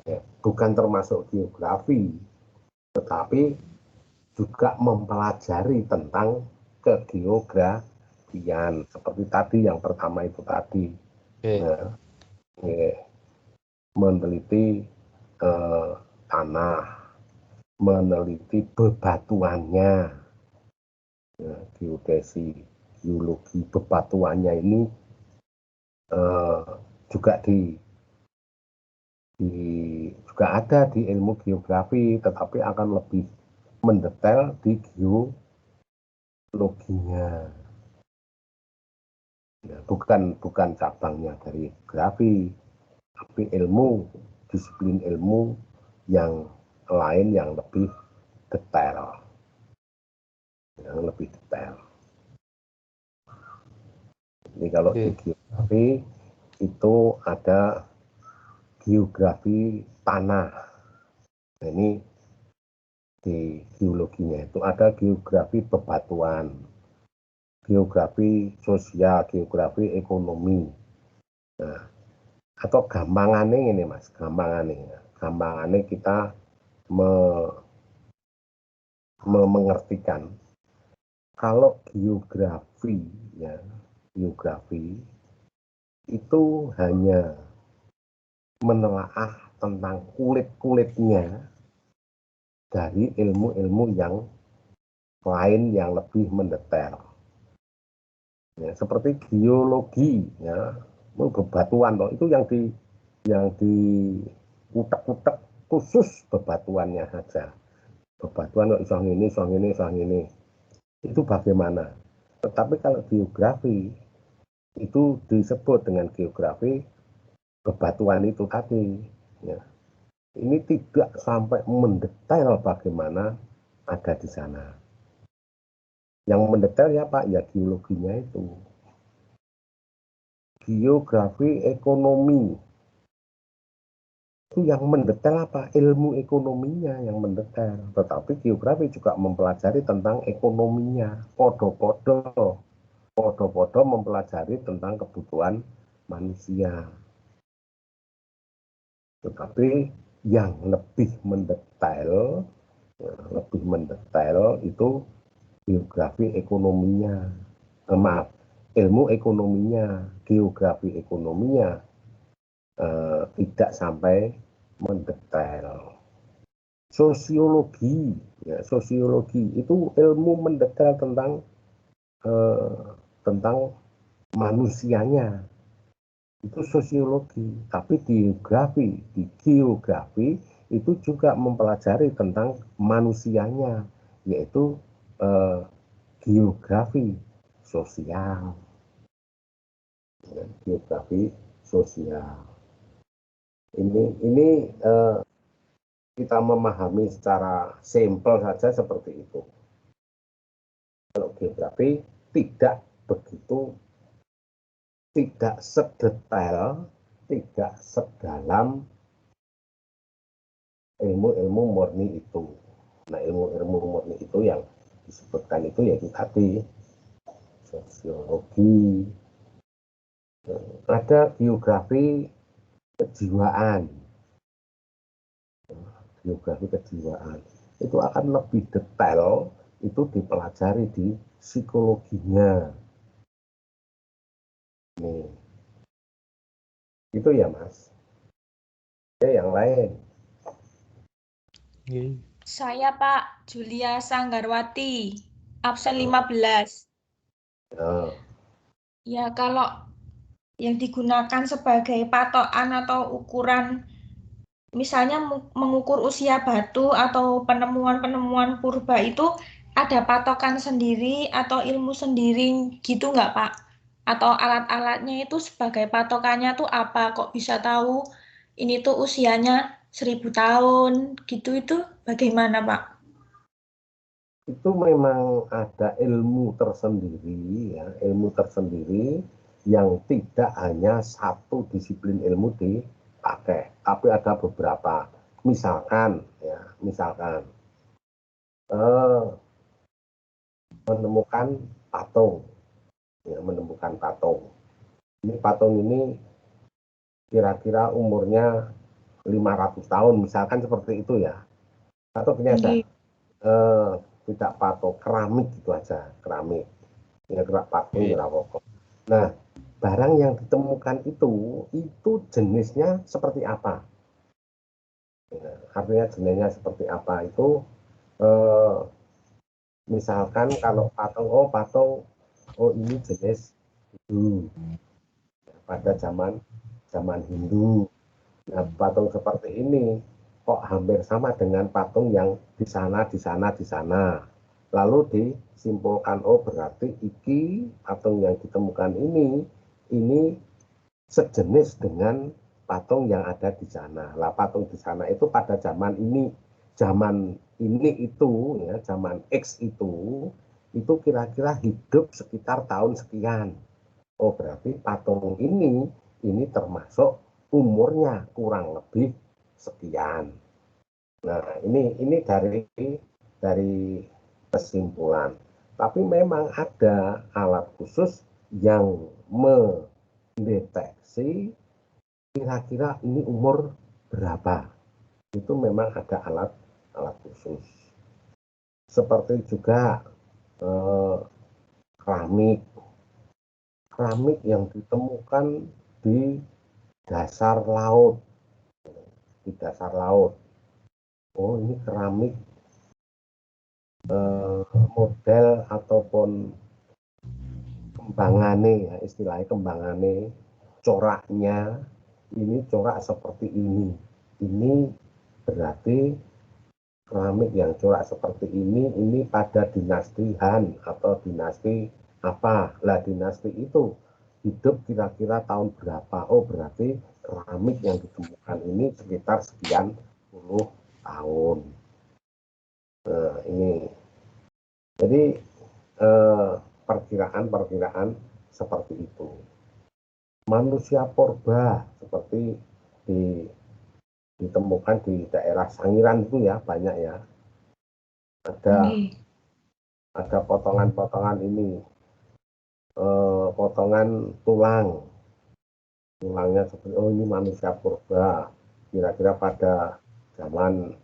Ya, bukan termasuk geografi, tetapi juga mempelajari tentang kegeografian, seperti tadi yang pertama itu tadi, nah, ya, meneliti tanah, meneliti bebatuannya, ya, geodesi, geologi bebatuannya ini juga juga ada di ilmu geografi, tetapi akan lebih mendetail di geologinya. Ya, bukan cabangnya dari geografi, tapi disiplin ilmu yang lain yang lebih detail. Jadi kalau di geografi itu ada geografi tanah. Nah, ini di geologinya itu ada geografi bebatuan, geografi sosial, geografi ekonomi. Nah, atau gampangannya ini Mas, gampangannya kita mengertikan kalau geografi itu hanya menelaah tentang kulit-kulitnya dari ilmu-ilmu yang lain yang lebih mendetail. Ya, seperti geologi, ya, bebatuan loh, itu yang di utek-utek khusus bebatuannya saja. Bebatuan kok isong ini. Itu bagaimana? Tetapi kalau geografi itu disebut dengan geografi bebatuan itu tadi. Ya. Ini tidak sampai mendetail bagaimana ada di sana. Yang mendetail ya Pak, ya geologinya itu. Geografi ekonomi. Itu yang mendetail apa? Ilmu ekonominya yang mendetail. Tetapi geografi juga mempelajari tentang ekonominya. Podo-podo mempelajari tentang kebutuhan manusia. Tetapi yang lebih mendetail itu geografi ekonominya. ilmu ekonominya, geografi ekonominya tidak sampai mendetail. Sosiologi, ya, sosiologi itu ilmu mendetail tentang manusianya, itu sosiologi. Tapi di geografi itu juga mempelajari tentang manusianya, yaitu geografi sosial. Ya, geografi sosial. Ini kita memahami secara simpel saja seperti itu. Kalau geografi tidak begitu, tidak sedetail, tidak sedalam ilmu-ilmu murni itu. Nah, ilmu-ilmu murni itu yang disebutkan itu yaitu tadi sosiologi, ada geografi kejiwaan. Geografi kejiwaan itu akan lebih detail, itu dipelajari di psikologinya. Nih, itu ya Mas. Yang lain. Saya Pak Julia Sanggarwati, absen 15. Ya, kalau yang digunakan sebagai patokan atau ukuran, misalnya mengukur usia batu atau penemuan-penemuan purba itu ada patokan sendiri atau ilmu sendiri gitu nggak Pak? Atau alat-alatnya itu sebagai patokannya tuh apa? Kok bisa tahu ini tuh usianya 1000 tahun gitu, itu bagaimana Pak? Itu memang ada ilmu tersendiri, ya, ilmu tersendiri yang tidak hanya satu disiplin ilmu dipakai, tapi ada beberapa. Misalkan menemukan patung, ya, menemukan patung. Ini patung ini kira-kira umurnya 500 tahun, misalkan seperti itu ya. Atau ternyata tidak patung, keramik gitu aja, keramik. Ya, gerak patung, gerak pokok. Nah, barang yang ditemukan itu jenisnya seperti apa? Ya, artinya jenisnya seperti apa itu, misalkan kalau patung, ini jenis Hindu, pada zaman Hindu. Nah, patung seperti ini kok hampir sama dengan patung yang di sana. Lalu disimpulkan, berarti patung yang ditemukan ini sejenis dengan patung yang ada di sana. Lah, patung di sana itu pada zaman ini itu, ya, zaman X itu kira-kira hidup sekitar tahun sekian. Berarti patung ini termasuk umurnya kurang lebih sekian. Nah, ini dari kesimpulan. Tapi memang ada alat khusus yang mendeteksi kira-kira ini umur berapa. Itu memang ada alat khusus. Seperti juga keramik yang ditemukan di dasar laut. Ini keramik model ataupun kembangane, ya, istilahnya kembangane, coraknya ini corak seperti ini. Ini berarti keramik yang corak seperti ini pada dinasti Han atau dinasti apa. Lah, dinasti itu hidup kira-kira tahun berapa? Berarti keramik yang ditemukan ini sekitar sekian puluh tahun. Nah, ini jadi perkiraan seperti itu. Manusia purba seperti ditemukan di daerah Sangiran itu ya, banyak ya. Ada potongan-potongan ini, potongan tulangnya seperti, ini manusia purba, kira-kira pada zaman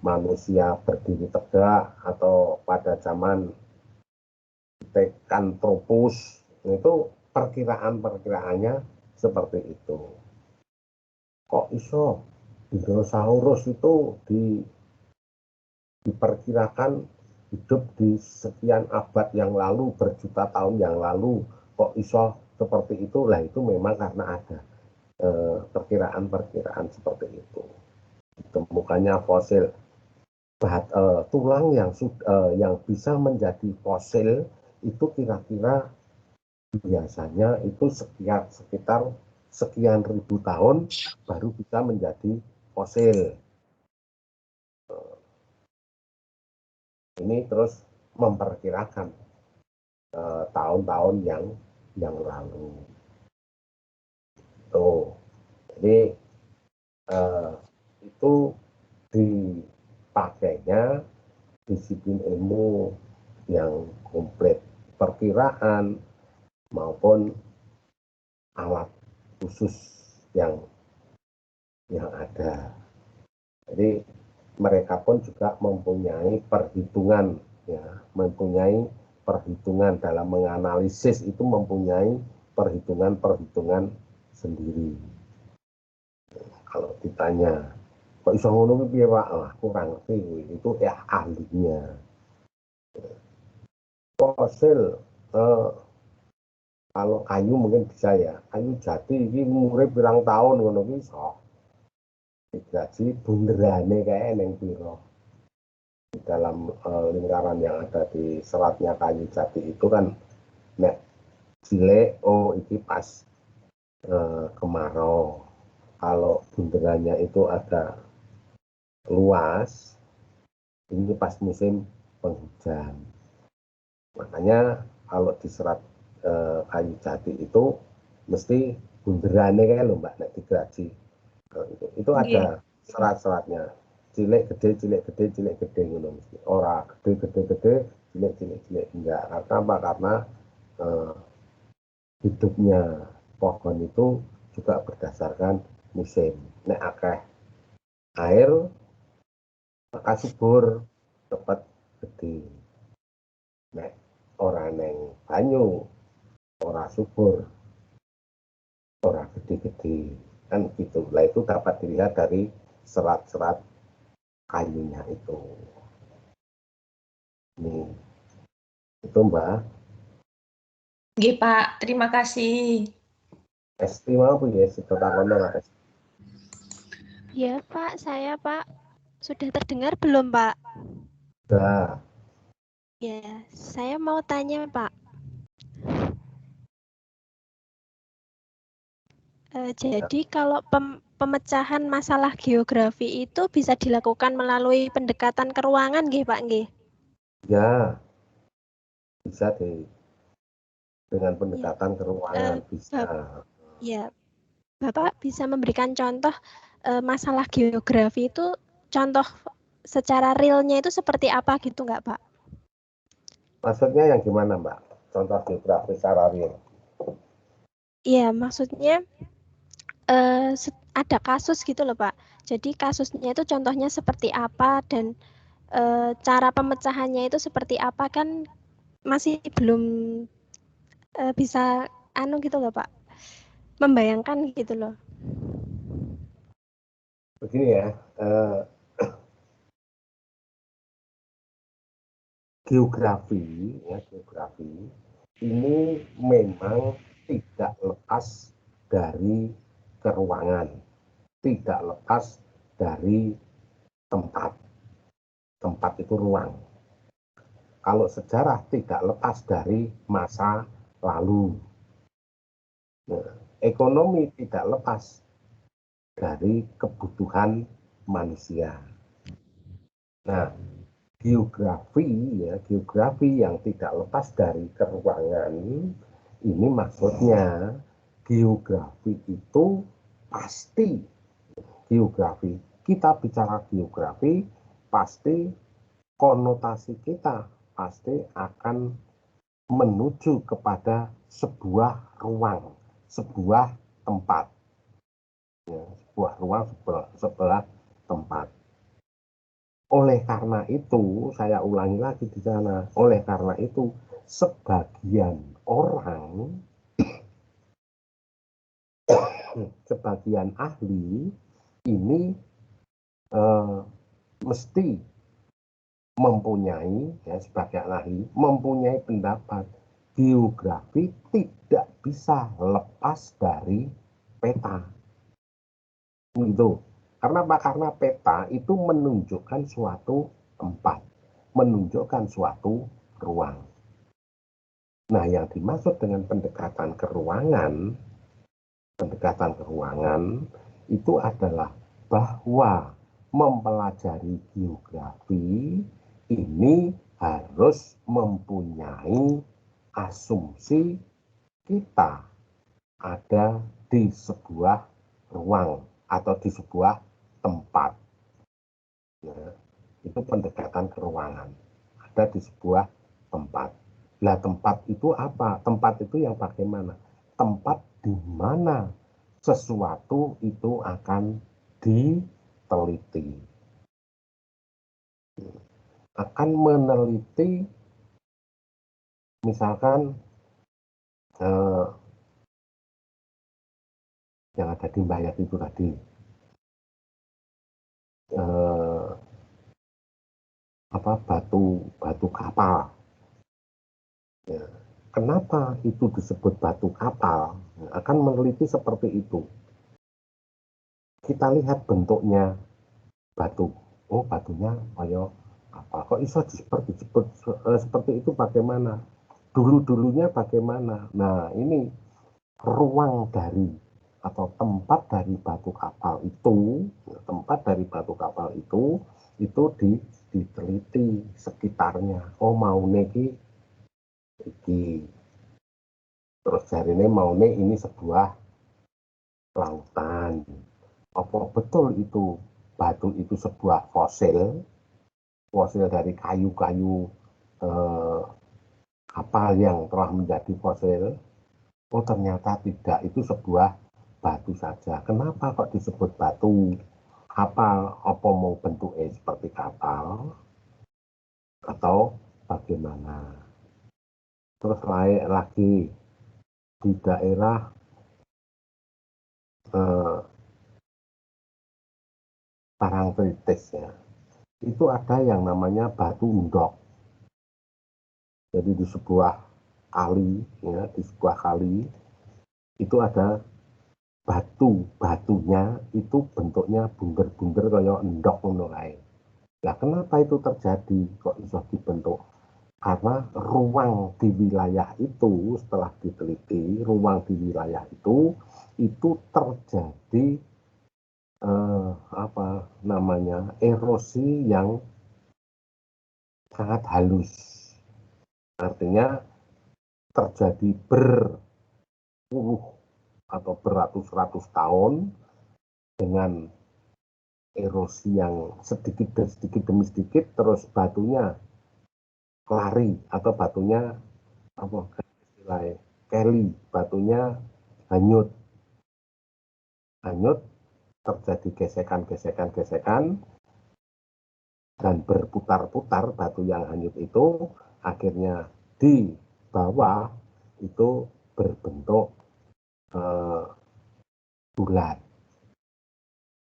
manusia berdiri tegak atau pada zaman Pithecanthropus, itu perkiraannya seperti itu. Kok iso dinosaurus itu diperkirakan hidup di sekian abad yang lalu, berjuta tahun yang lalu, kok iso seperti itu? Lah itu memang karena ada perkiraan-perkiraan seperti itu. Ditemukannya fosil tulang yang bisa menjadi fosil itu kira-kira biasanya itu sekitar sekian ribu tahun baru bisa menjadi fosil. Ini terus memperkirakan tahun-tahun yang lalu. Tuh, jadi itu dipakainya disiplin ilmu yang komplit, perkiraan maupun alat khusus yang ada. Jadi mereka pun juga mempunyai perhitungan, ya, mempunyai perhitungan dalam menganalisis itu mempunyai perhitungan sendiri. Kalau ditanya, kok iso ngono piye Pak? Kurang ngerti, itu ya ahlinya. Fosil kalau kayu mungkin bisa ya, kayu jati ini umure pirang tahun ngono ki iso. Digaji bunderane kayak neng piro. Di dalam lingkaran yang ada di seratnya kayu jati itu kan nek cilik, oh iki pas kemarau. Kalau bunderannya itu ada luas, ini pas musim penghujan. Makanya kalau di serat kayu jati itu mesti bunderannya kayak lho Mbak, nek digaji. Itu ada serat-seratnya. Cilik gede ngono mesti. Ora gede, cilik enggak. Karena apa? Karena hidupnya pohon itu juga berdasarkan musim. Nek akeh air maka subur cepat gede. Nek ora neng banyu ora subur ora gede-gede kan gitu. Lah itu dapat dilihat dari serat-serat kayunya itu. Nih, itu Mbak. Nggih Pak, terima kasih. Esti mau ya, sitotakono Mas. Ya Pak, saya Pak. Sudah terdengar belum Pak? Sudah. Ya, saya mau tanya Pak. Jadi kalau pemecahan masalah geografi itu bisa dilakukan melalui pendekatan ke ruangan nggih Pak nggih? Ya, bisa dengan pendekatan ke ruangan bisa. Ya, Bapak bisa memberikan contoh masalah geografi itu, contoh secara realnya itu seperti apa gitu nggak Pak? Maksudnya yang gimana Mbak? Contoh geografi secara real. Iya, maksudnya ada kasus gitu loh Pak. Jadi kasusnya itu contohnya seperti apa dan cara pemecahannya itu seperti apa kan masih belum bisa gitu loh Pak. Membayangkan gitu loh. Begini ya, geografi ini memang tidak lepas dari keruangan, tidak lepas dari tempat. Tempat itu ruang. Kalau sejarah tidak lepas dari masa lalu. Nah, ekonomi tidak lepas dari kebutuhan manusia. Nah, geografi yang tidak lepas dari keruangan ini maksudnya geografi itu pasti kita bicara geografi pasti konotasi kita pasti akan menuju kepada sebuah ruang, sebuah tempat, ya, sebuah ruang sebelah tempat. Oleh karena itu, saya ulangi lagi di sana. Oleh karena itu, sebagian orang, sebagian ahli ini mesti mempunyai, ya, sebagai ahli mempunyai pendapat geografi tidak bisa lepas dari peta. Itu. Karena apa? Karena peta itu menunjukkan suatu tempat, menunjukkan suatu ruang. Nah, yang dimaksud dengan pendekatan keruangan itu adalah bahwa mempelajari geografi ini harus mempunyai asumsi kita ada di sebuah ruang atau di sebuah tempat. Ya, itu pendekatan keruangan. Ada di sebuah tempat. Nah, tempat itu apa? Tempat itu yang bagaimana? Tempat di mana sesuatu itu akan diteliti. Akan meneliti, misalkan yang ada di Mbayat itu tadi, batu kapal. Ya. Kenapa itu disebut batu kapal? Akan meneliti seperti itu. Kita lihat bentuknya batu. Oh, batunya kayak apa? Kok bisa seperti itu bagaimana? Dulunya bagaimana? Nah, ini ruang dari atau tempat dari batu kapal itu, diteliti sekitarnya. Oh, mau neki iki. Terus jarine maune ini sebuah lautan. Apa betul itu batu itu sebuah fosil dari kayu-kayu kapal yang telah menjadi fosil? Oh, ternyata tidak, itu sebuah batu saja. Kenapa kok disebut batu kapal? Apa mau bentuknya seperti kapal atau bagaimana? Terus lagi di daerah Parangtritis, ya, itu ada yang namanya batu ndok. Jadi di sebuah kali, ya, itu ada batunya itu bentuknya bunder-bunder kayak ndok ngono kae. Nah, kenapa itu terjadi? Kok bisa dibentuk? Karena ruang di wilayah itu, setelah diteliti, ruang di wilayah itu terjadi erosi yang sangat halus. Artinya terjadi berpuluh atau beratus-ratus tahun dengan erosi yang sedikit demi sedikit, terus batunya lari atau batunya keli, batunya hanyut, terjadi gesekan dan berputar-putar batu yang hanyut itu, akhirnya di bawah itu berbentuk bulat.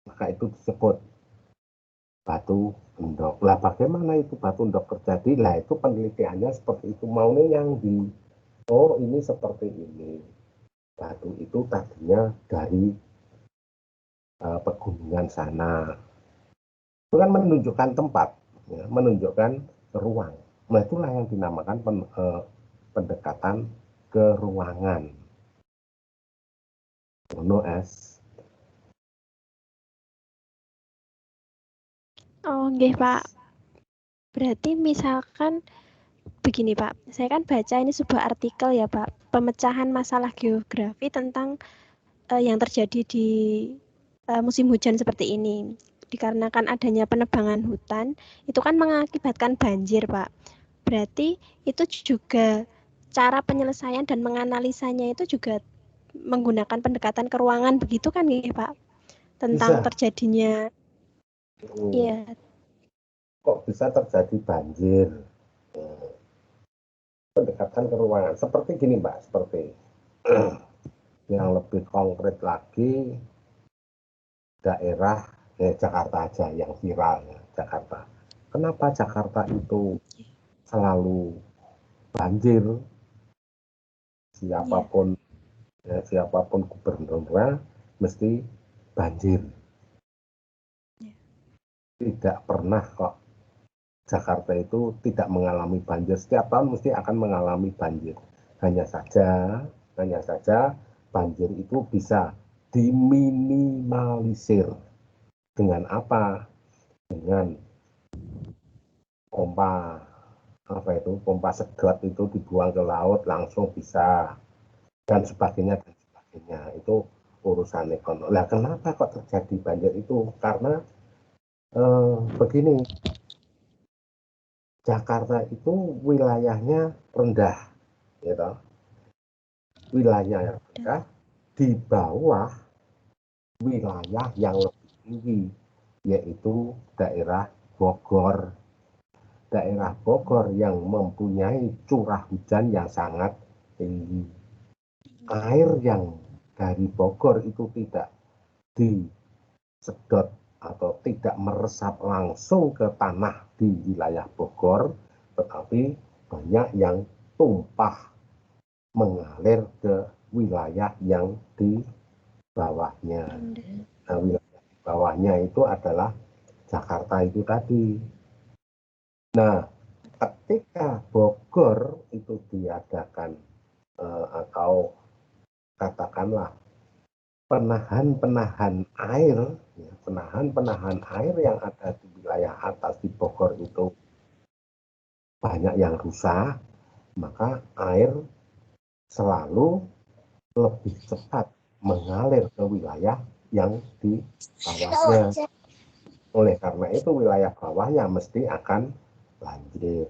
Maka itu disebut batu endok. Lah, bagaimana itu batu endok terjadi? Lah, itu penelitiannya seperti itu. Maunya yang ini seperti ini. Batu itu tadinya dari pegunungan sana. Itu kan menunjukkan tempat, ya, menunjukkan ruang. Nah, itulah yang dinamakan pendekatan keruangan. Oh, nggih, Pak. Berarti misalkan begini, Pak. Saya kan baca ini sebuah artikel ya, Pak. Pemecahan masalah geografi tentang yang terjadi di musim hujan seperti ini. Dikarenakan adanya penebangan hutan, itu kan mengakibatkan banjir, Pak. Berarti itu juga cara penyelesaian dan menganalisanya itu juga menggunakan pendekatan keruangan, begitu kan ya, Pak? Tentang terjadinya. Iya. kok bisa terjadi banjir? Pendekatan ke ruangan seperti gini Mbak, seperti yang lebih konkret lagi daerah Jakarta aja yang viral ya, Jakarta. Kenapa Jakarta itu selalu banjir? Siapapun siapapun gubernurnya mesti banjir. Tidak pernah kok Jakarta itu tidak mengalami banjir. Setiap tahun mesti akan mengalami banjir. Hanya saja banjir itu bisa diminimalisir. Dengan apa? Dengan pompa sedot itu dibuang ke laut langsung bisa dan sebagainya. Itu urusan ekonomi. Lah kenapa kok terjadi banjir itu? Karena begini, Jakarta itu wilayahnya rendah, gitu. Wilayahnya rendah di bawah wilayah yang lebih tinggi, yaitu daerah Bogor. Daerah Bogor yang mempunyai curah hujan yang sangat tinggi. Air yang dari Bogor itu tidak disedot atau tidak meresap langsung ke tanah di wilayah Bogor, tetapi banyak yang tumpah mengalir ke wilayah yang di bawahnya. Nah, wilayah di bawahnya itu adalah Jakarta itu tadi. Nah, ketika Bogor itu diadakan atau katakanlah penahan air yang ada di wilayah atas di Bogor itu banyak yang rusak, maka air selalu lebih cepat mengalir ke wilayah yang di bawahnya. Oleh karena itu wilayah bawahnya mesti akan banjir.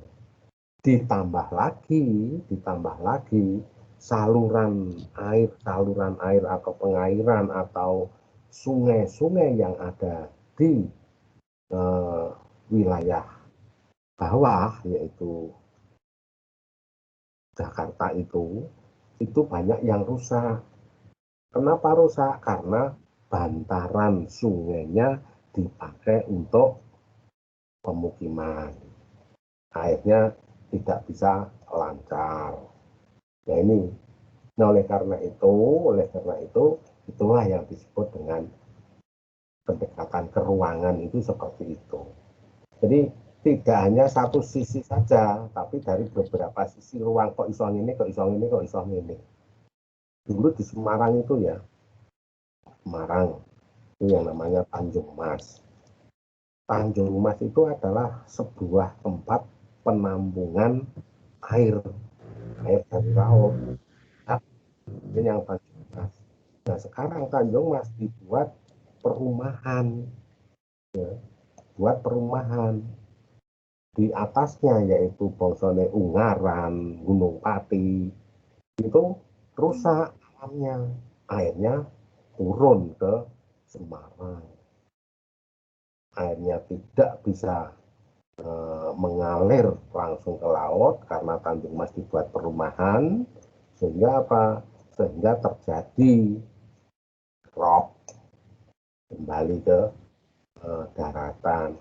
Ditambah lagi saluran air atau pengairan atau sungai-sungai yang ada di wilayah bawah, yaitu Jakarta itu banyak yang rusak. Kenapa rusak? Karena bantaran sungainya dipakai untuk pemukiman. Airnya tidak bisa lancar. Nah ini, oleh karena itu itulah yang disebut dengan pendekatan ke ruangan itu seperti itu. Jadi tidak hanya satu sisi saja, tapi dari beberapa sisi ruang, kok iso ini. Dulu di Semarang itu ya, Semarang itu yang namanya Tanjung Mas. Tanjung Mas itu adalah sebuah tempat penampungan air dari laut. Ini yang Tanjung Mas. Nah sekarang Tanjung Mas dibuat perumahan, ya, di atasnya yaitu Bongsone Ungaran, Gunung Pati itu rusak alamnya, airnya turun ke Semarang, airnya tidak bisa mengalir langsung ke laut karena Tanjung Mas dibuat perumahan, sehingga terjadi drop kembali ke daratan.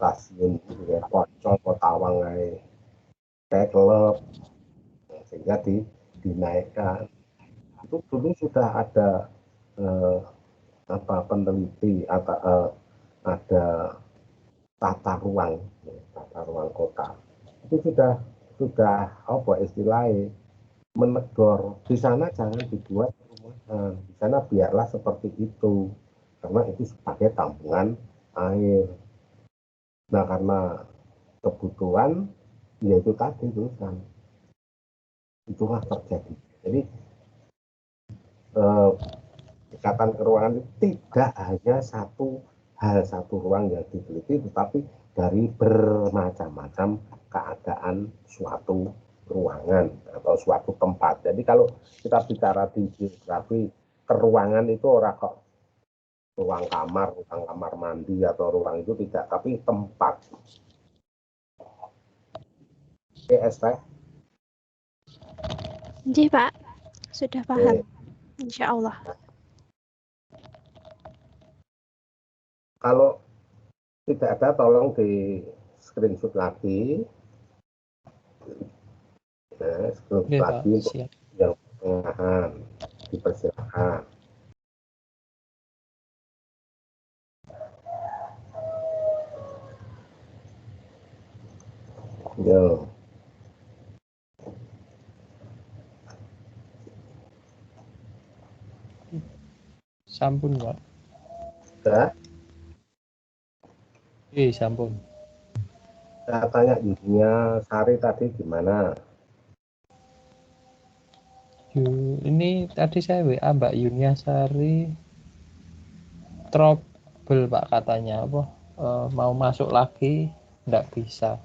Stasiun Pocong, Kotawang kayak klub, sehingga dinaikkan. Itu dulu sudah ada peneliti atau ada tata ruang kota. Itu sudah istilahnya menegur, di sana jangan dibuat perumahan, di sana biarlah seperti itu, karena itu sebagai tampungan air. Nah karena kebutuhan, yaitu tadi terusan, itulah terjadi. Jadi pendekatan ke ruangan itu tidak hanya satu ruang yang diteliti, tetapi dari bermacam-macam keadaan suatu ruangan atau suatu tempat. Jadi kalau kita bicara di geografi, ke ruangan itu orang kok ruang kamar mandi atau ruang itu tidak, tapi tempat. Oke, ST. Nggih, Pak. Sudah paham. Insya Allah. Kalau tidak ada, tolong di screenshot lagi. Ya, screenshot lagi untuk yang pertengahan. Dipersilakan. Yo. Sampun, Pak. Sudah? Sampun. Saya tanya Yunia Sari tadi gimana? Ini tadi saya WA Mbak Yunia Sari, trouble Pak katanya apa? Mau masuk lagi enggak bisa.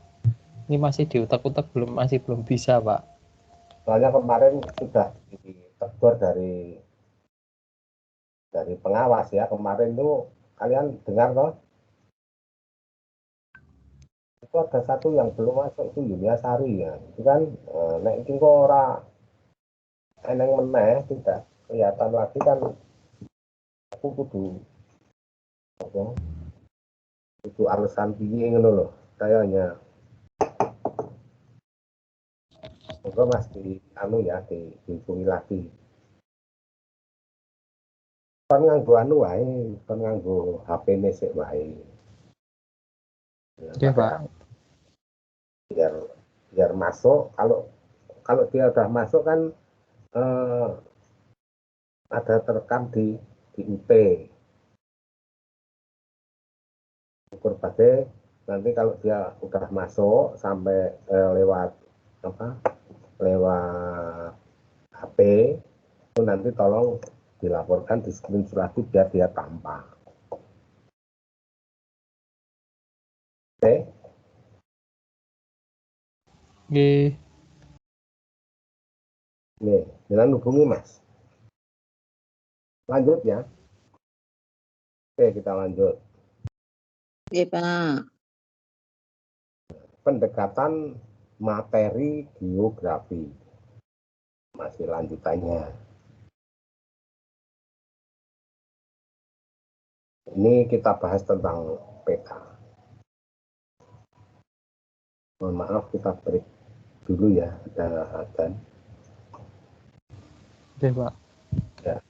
Ini masih diutak-utak masih belum bisa, Pak. Soalnya kemarin sudah ditegur dari pengawas ya. Kemarin tuh kalian dengar toh? Itu ada satu yang belum masuk, itu Yunia Sari ya. Itu kan nek iki kok ora eneng meneh, tidak kelihatan lagi kan, aku kudu alasan piye ngono loh. Saya hanya semoga Mas dihubungi lagi. Kan nganggo wae, kan nganggo HP nesek wae. Ya, Pak. Biar masuk. Kalau dia udah masuk kan ada terekam di UT. Berbagai nanti kalau dia udah masuk sampai lewat HP itu nanti tolong dilaporkan di screenshot lagi biar dia tampak. Oke? Nih, jangan hubungi Mas. Lanjut ya. Oke, kita lanjut. Oke, Pak. Pendekatan materi geografi. Masih lanjutannya. Ini kita bahas tentang peta. Mohon maaf, kita break dulu ya, ada adzan. Oke, Pak. Ya.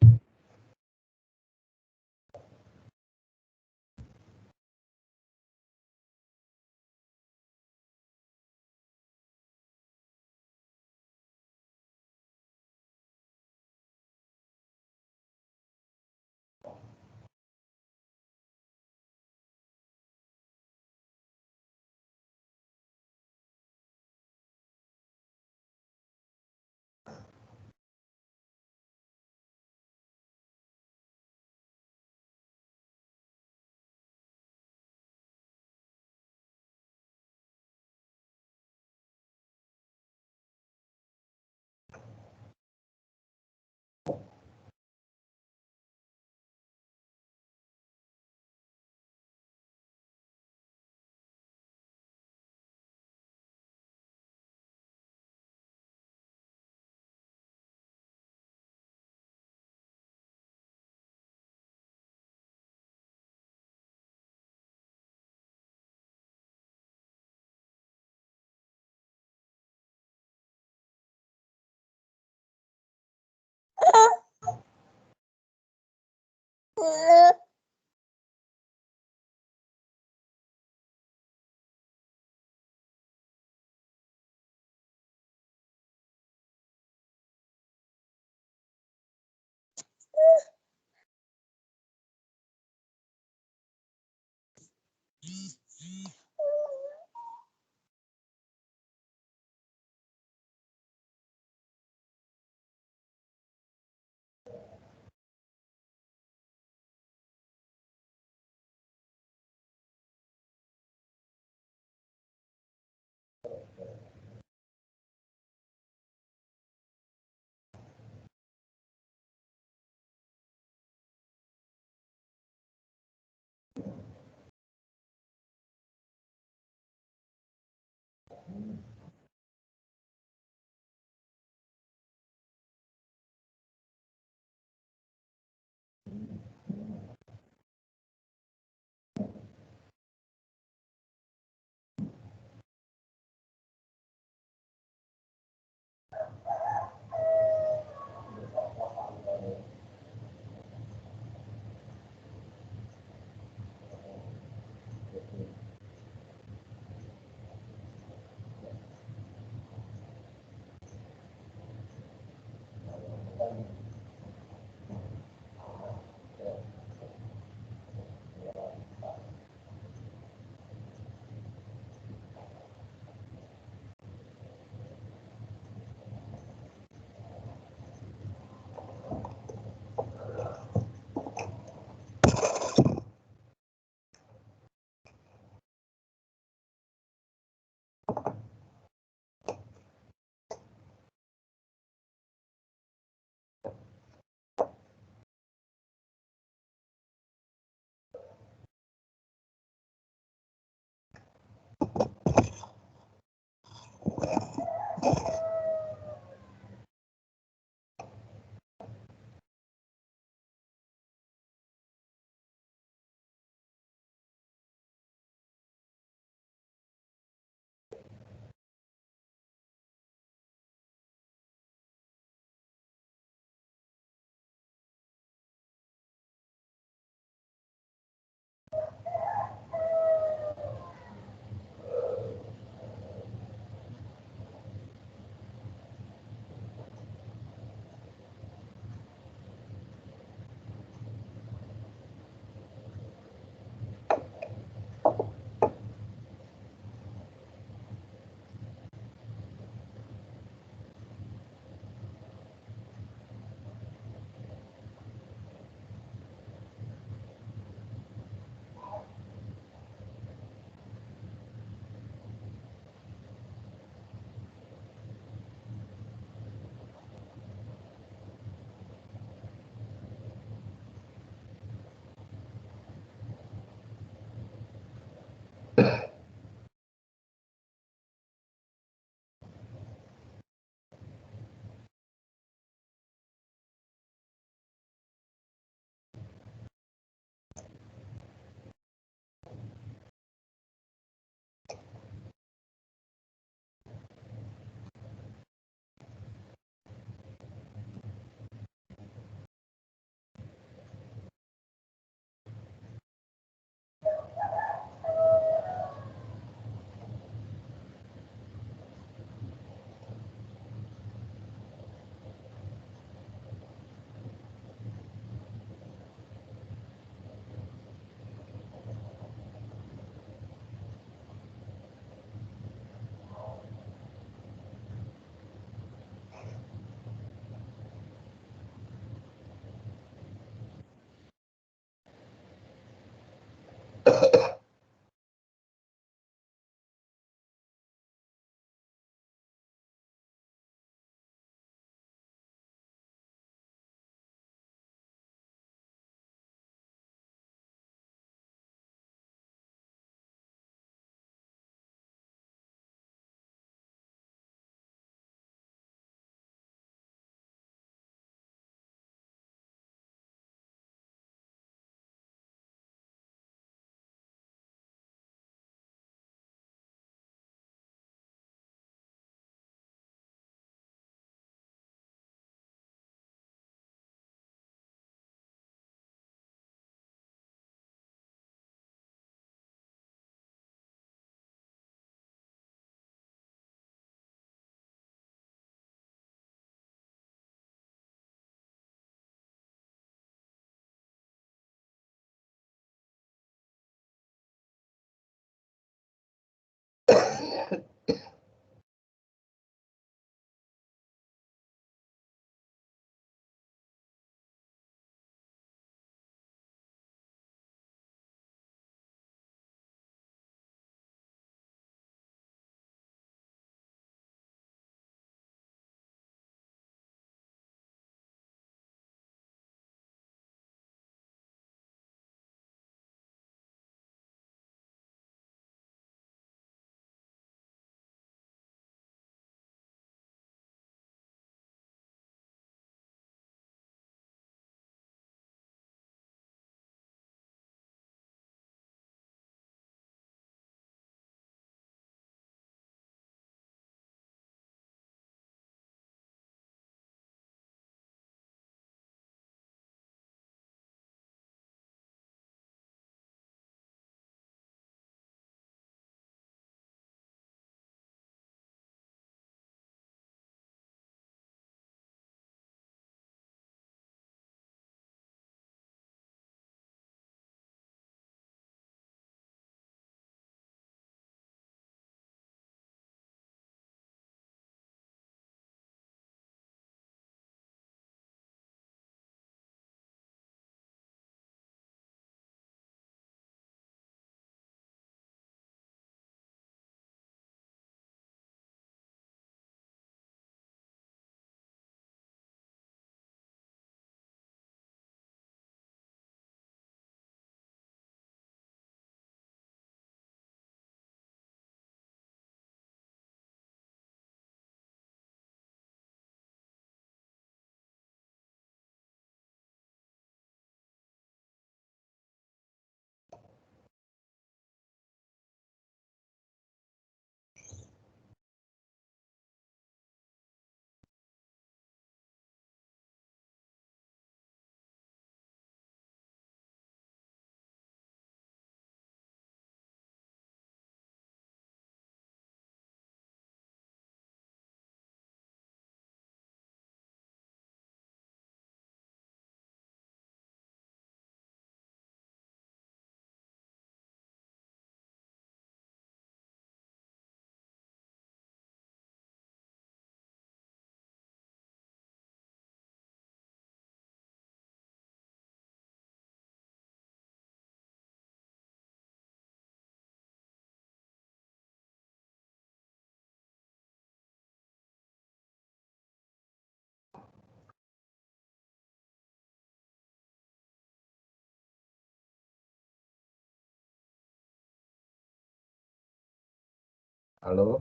Halo?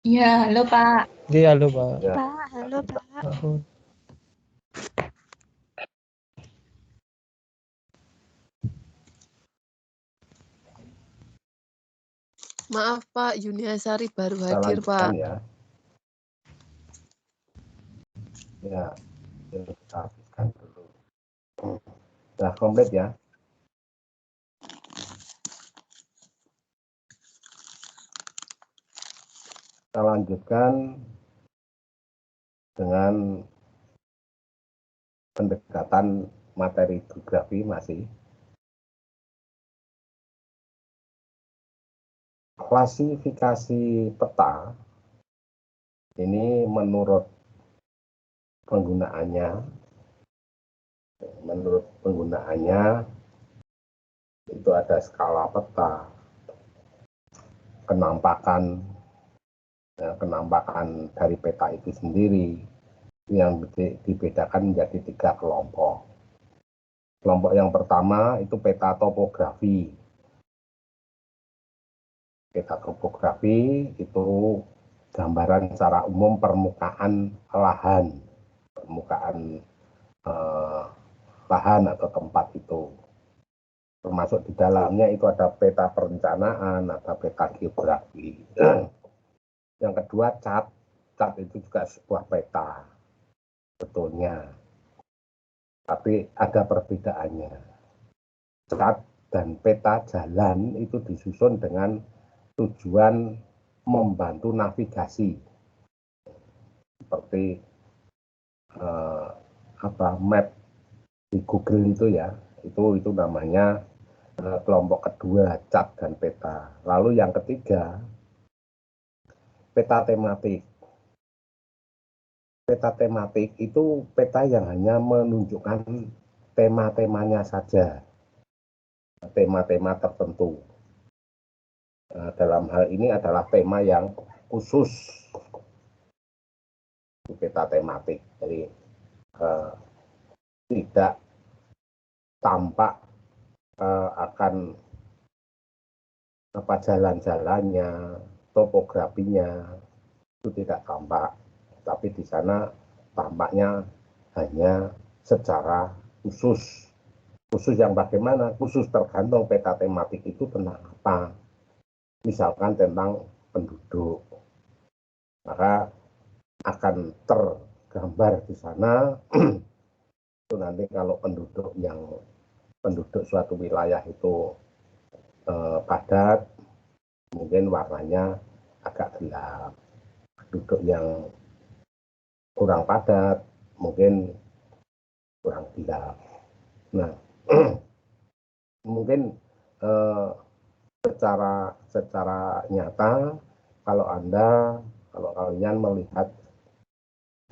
Ya, halo Pak. Iya, halo Pak. Ya. Pak, halo Pak. Maaf Pak, Yuniasari baru Kita hadir lanjutkan Pak. ya. Ya, kita habiskan dulu. Sudah komplit ya. Kita lanjutkan dengan pendekatan materi geografi masih. Klasifikasi peta ini menurut penggunaannya itu ada skala peta, kenampakan dari peta itu sendiri yang dibedakan menjadi 3 kelompok. Kelompok yang pertama itu peta topografi. Peta topografi itu gambaran secara umum permukaan lahan atau tempat itu. Termasuk di dalamnya itu ada peta perencanaan, ada peta geografi. Yang kedua cat itu juga sebuah peta sebetulnya, tapi ada perbedaannya. Cat dan peta jalan itu disusun dengan tujuan membantu navigasi, seperti map di Google itu ya, itu namanya kelompok kedua, cat dan peta. Lalu yang ketiga, peta tematik. Peta tematik itu peta yang hanya menunjukkan tema-temanya saja, tema-tema tertentu. Dalam hal ini adalah tema yang khusus, peta tematik. Jadi tidak tampak akan jalan-jalannya, topografinya itu tidak tampak, tapi di sana tampaknya hanya secara khusus. Khusus yang bagaimana? Khusus tergantung peta tematik itu tentang apa. Misalkan tentang penduduk, maka akan tergambar di sana itu nanti kalau penduduk suatu wilayah itu padat, mungkin warnanya agak gelap. Penduduk yang kurang padat mungkin kurang gelap. Nah, mungkin secara nyata kalau kalian melihat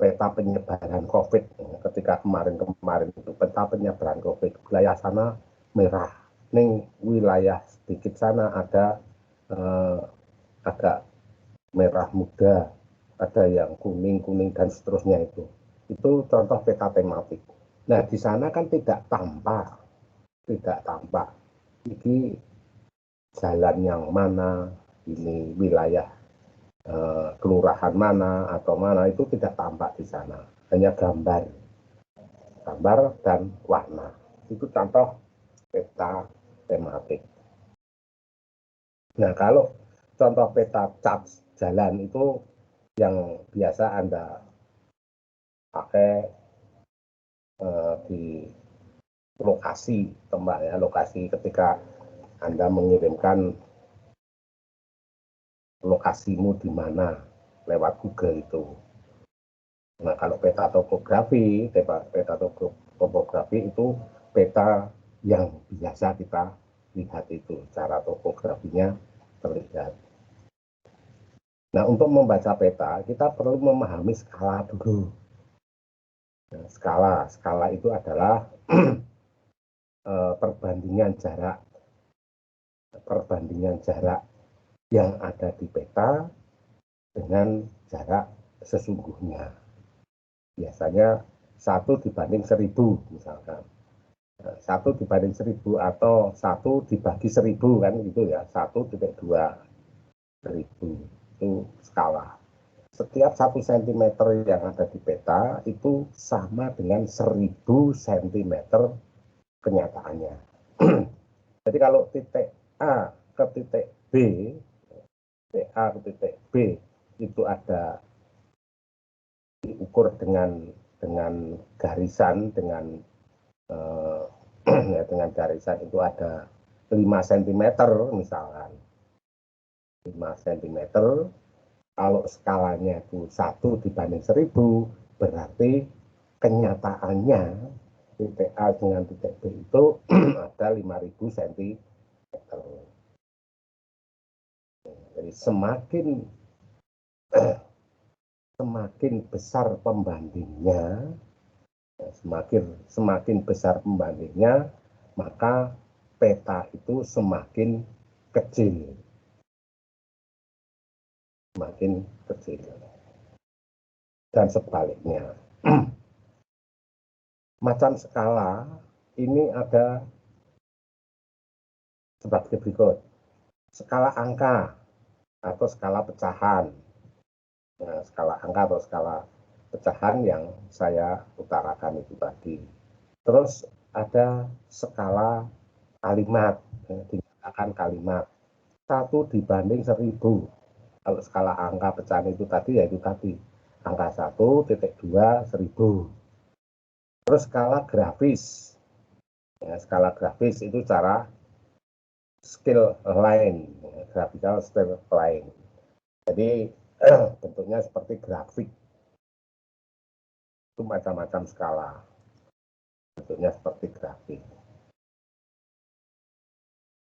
peta penyebaran COVID ketika kemarin itu peta penyebaran COVID, wilayah sana merah, ning wilayah sedikit sana ada agak merah muda, ada yang kuning dan seterusnya itu contoh peta tematik. Nah di sana kan tidak tampak ini jalan yang mana, ini wilayah kelurahan mana atau mana, itu tidak tampak di sana, hanya gambar dan warna. Itu contoh peta tematik. Nah kalau contoh peta cat jalan itu yang biasa Anda pakai di lokasi tempat ya, lokasi ketika Anda mengirimkan lokasimu di mana lewat Google itu. Nah kalau peta topografi itu peta yang biasa kita lihat itu, cara topografinya terlihat. Nah untuk membaca peta kita perlu memahami skala dulu. Nah, skala itu adalah perbandingan jarak yang ada di peta dengan jarak sesungguhnya. Biasanya 1 dibanding 1000 misalkan. 1 dibanding 1000 atau 1 dibagi 1000 kan gitu ya, 1.2.1000 itu skala. Setiap 1 cm yang ada di peta itu sama dengan 1000 cm kenyataannya. Jadi kalau titik A ke titik B, titik A ke titik B itu ada diukur dengan garisan, dengan ya, dengan garisan itu ada 5 cm misalkan. 5 cm, kalau skalanya itu 1 dibanding 1000, berarti kenyataannya titik A dengan titik B itu ada 5000 cm. Jadi semakin besar pembandingnya, semakin besar pembandingnya, maka peta itu semakin kecil. Semakin kecil. Dan sebaliknya. Macam skala ini ada sebagai berikut. Skala angka atau skala pecahan. Nah, skala angka atau skala pecahan yang saya utarakan itu tadi. Terus ada skala kalimat, dinyatakan kalimat 1 dibanding 1000. Kalau skala angka pecahan itu tadi, yaitu tadi angka 1.2 1000. Terus skala grafis, ya, skala grafis itu cara scale line, ya, graphical scale line. Jadi bentuknya seperti grafik. Itu macam-macam skala. Bentuknya seperti grafik.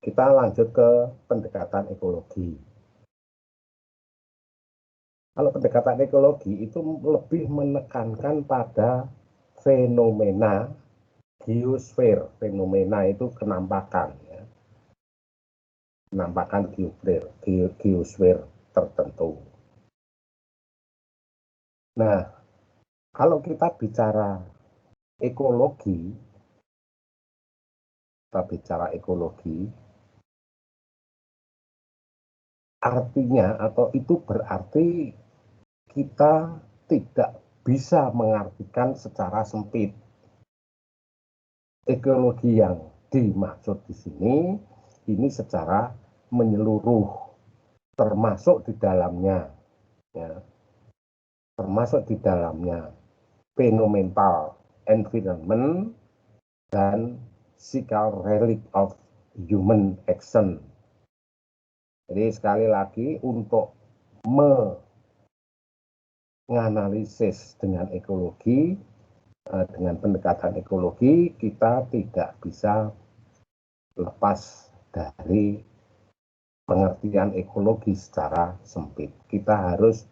Kita lanjut ke pendekatan ekologi. Kalau pendekatan ekologi itu lebih menekankan pada fenomena geosfer. Fenomena itu kenampakan, ya. Kenampakan geosfer tertentu. Nah, kalau kita bicara ekologi, artinya atau itu berarti kita tidak bisa mengartikan secara sempit. Ekologi yang dimaksud di sini ini secara menyeluruh, termasuk di dalamnya, ya, termasuk di dalamnya phenomenal environment dan cyclical relic of human action. Jadi sekali lagi untuk menganalisis dengan ekologi, dengan pendekatan ekologi, kita tidak bisa lepas dari pengertian ekologi secara sempit. Kita harus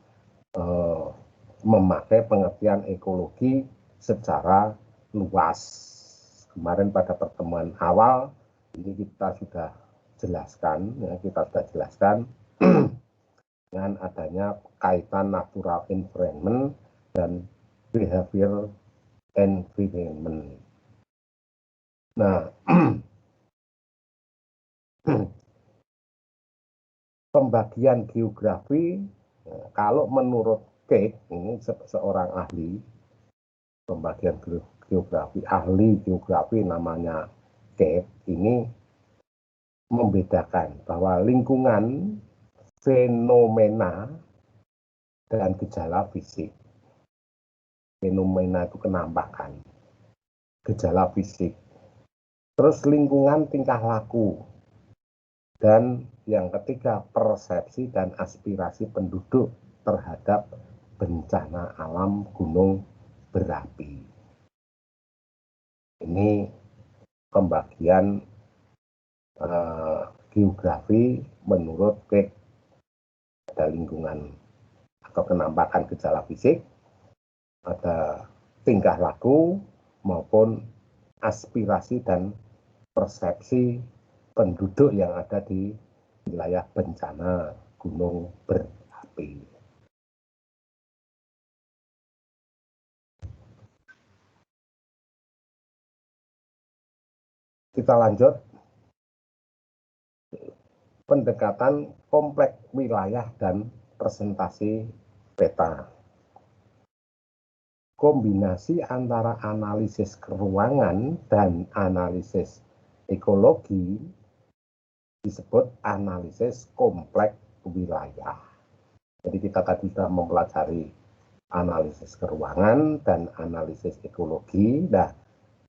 memakai pengertian ekologi secara luas. Kemarin pada pertemuan awal ini kita sudah jelaskan, ya, dengan adanya kaitan natural environment dan behavior environment. Nah, pembagian geografi, kalau menurut Kate, ini seorang ahli pembagian geografi, ahli geografi namanya Kate, ini membedakan bahwa lingkungan, fenomena, dan gejala fisik. Fenomena itu kenampakan, gejala fisik. Terus lingkungan tingkah laku. Dan yang ketiga, persepsi dan aspirasi penduduk terhadap bencana alam gunung berapi. Ini pembagian geografi menurut Kate. Ada lingkungan atau kenampakan gejala fisik, ada tingkah laku maupun aspirasi dan persepsi penduduk yang ada di wilayah bencana gunung berapi. Kita lanjut. Pendekatan kompleks wilayah dan presentasi peta. Kombinasi antara analisis keruangan dan analisis ekologi disebut analisis kompleks wilayah. Jadi kita tadi sudah mempelajari analisis keruangan dan analisis ekologi. Nah,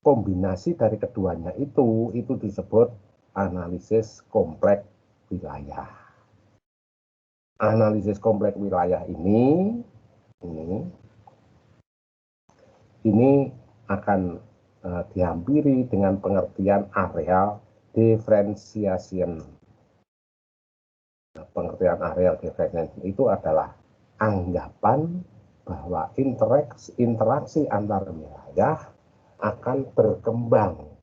kombinasi dari keduanya itu disebut analisis kompleks wilayah. Analisis kompleks wilayah ini akan dihampiri dengan pengertian areal differentiation. Nah, pengertian areal differentiation itu adalah anggapan bahwa interaksi antar wilayah akan berkembang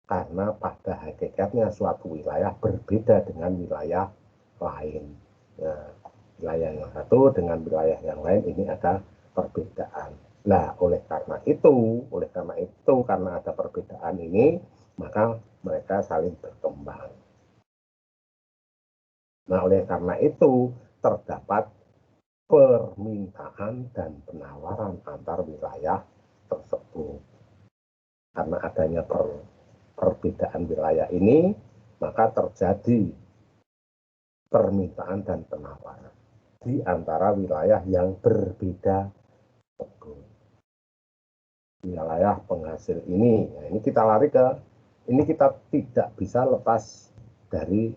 karena pada hakikatnya suatu wilayah berbeda dengan wilayah lain. Nah, wilayah yang satu dengan wilayah yang lain ini ada perbedaan. Nah, oleh karena itu karena ada perbedaan ini, maka mereka saling berkembang. Nah, oleh karena itu terdapat permintaan dan penawaran antar wilayah tersebut. Karena adanya perbedaan wilayah ini, maka terjadi permintaan dan penawaran di antara wilayah yang berbeda tersebut. Wilayah penghasil ini, nah ini kita tidak bisa lepas dari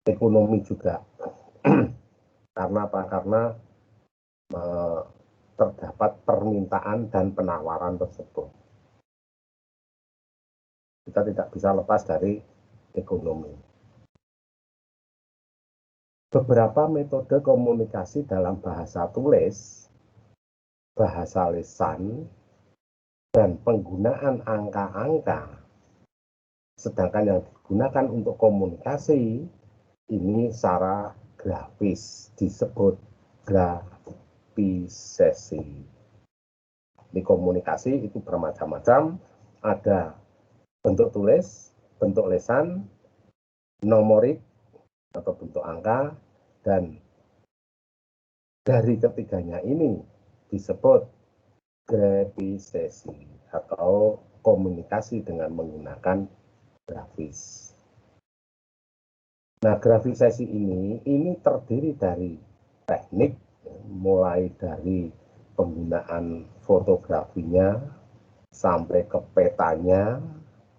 ekonomi juga. Karena apa? Karena terdapat permintaan dan penawaran tersebut. Kita tidak bisa lepas dari ekonomi. Beberapa metode komunikasi dalam bahasa tulis, bahasa lisan, dan penggunaan angka-angka, sedangkan yang digunakan untuk komunikasi ini secara grafis, disebut grafisasi. Di komunikasi itu bermacam-macam, ada bentuk tulis, bentuk lisan, numerik atau bentuk angka, dan dari ketiganya ini disebut grafisasi atau komunikasi dengan menggunakan grafis. Nah, grafisasi ini terdiri dari teknik, mulai dari penggunaan fotografinya, sampai ke petanya,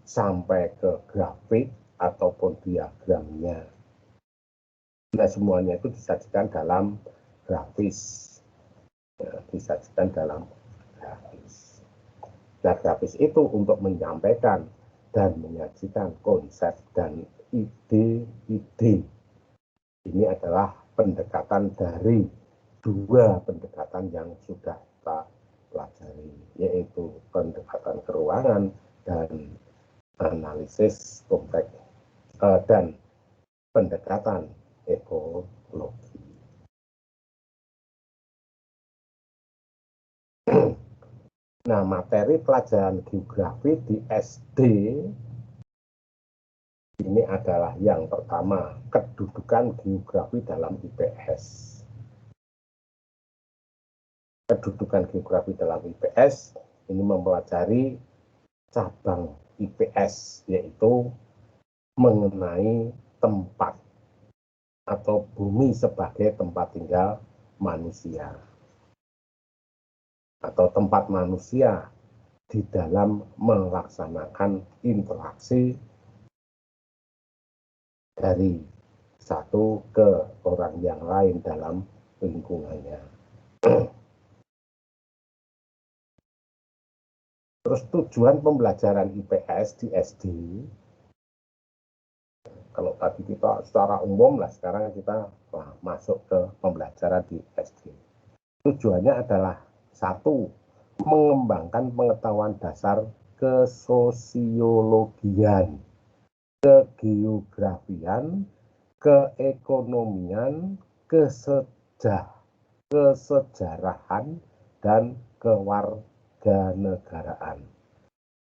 sampai ke grafik ataupun diagramnya. Nah, semuanya itu disajikan dalam grafis. Disajikan dalam grafis. Nah, grafis itu untuk menyampaikan dan menyajikan konsep dan ide-ide. Ini adalah pendekatan dari dua pendekatan yang sudah kita pelajari, yaitu pendekatan keruangan dan analisis kompleks dan pendekatan ekologi. Nah, materi pelajaran geografi di SD ini adalah yang pertama, kedudukan geografi dalam IPS. Kedudukan geografi dalam IPS ini mempelajari cabang IPS, yaitu mengenai tempat atau bumi sebagai tempat tinggal manusia atau tempat manusia di dalam melaksanakan interaksi dari satu ke orang yang lain dalam lingkungannya. Terus tujuan pembelajaran IPS di SD, kalau tadi kita secara umum lah, sekarang kita masuk ke pembelajaran di SD. Tujuannya adalah satu, mengembangkan pengetahuan dasar kesosiologian, kegeografian, keekonomian, kesejarahan, dan kewarganegaraan.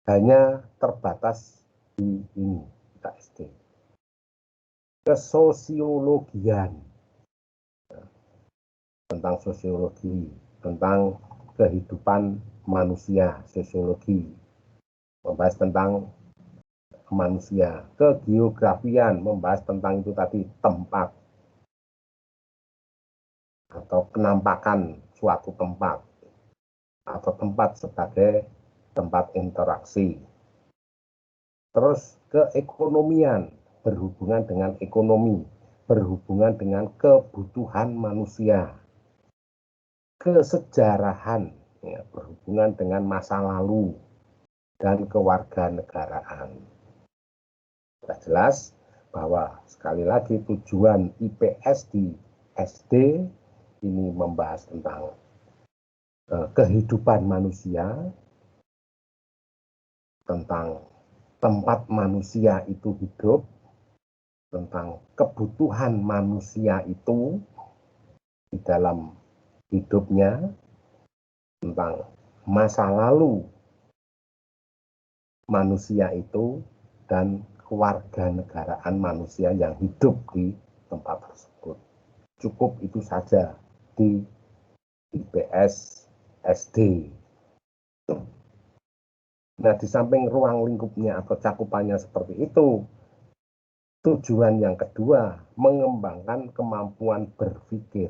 Hanya terbatas di ini kita SD. Kesosiologian, tentang sosiologi, tentang kehidupan manusia, sosiologi, membahas tentang manusia. Kegeografian, membahas tentang itu tadi, tempat atau penampakan suatu tempat atau tempat sebagai tempat interaksi. Terus keekonomian, berhubungan dengan ekonomi, berhubungan dengan kebutuhan manusia. Kesejarahan, ya, berhubungan dengan masa lalu dan kewarganegaraan. Sudah jelas bahwa sekali lagi tujuan IPS di SD ini membahas tentang kehidupan manusia, tentang tempat manusia itu hidup, tentang kebutuhan manusia itu di dalam hidupnya, tentang masa lalu manusia itu, dan kewarganegaraan manusia yang hidup di tempat tersebut. Cukup itu saja di IPS SD. Nah, di samping ruang lingkupnya atau cakupannya seperti itu, tujuan yang kedua, mengembangkan kemampuan berpikir,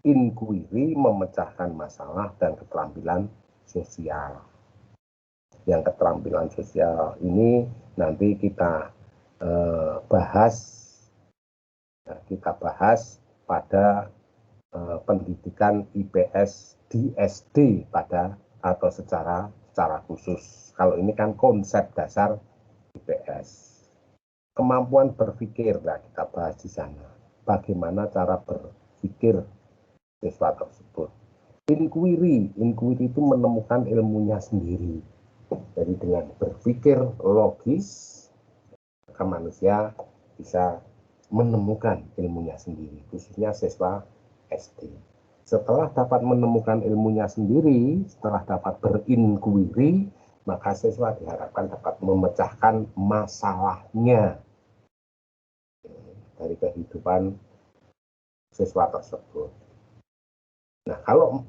inquiry, memecahkan masalah, dan keterampilan sosial. Yang keterampilan sosial ini nanti kita bahas pada pendidikan IPS di SD pada atau secara khusus. Kalau ini kan konsep dasar IPS. Kemampuan berpikir, nah kita bahas di sana. Bagaimana cara berpikir siswa tersebut. Inquiry itu menemukan ilmunya sendiri. Jadi dengan berpikir logis, maka manusia bisa menemukan ilmunya sendiri, khususnya siswa SD. Setelah dapat menemukan ilmunya sendiri, setelah dapat berinquiry, maka siswa diharapkan dapat memecahkan masalahnya dari kehidupan siswa tersebut. Nah, kalau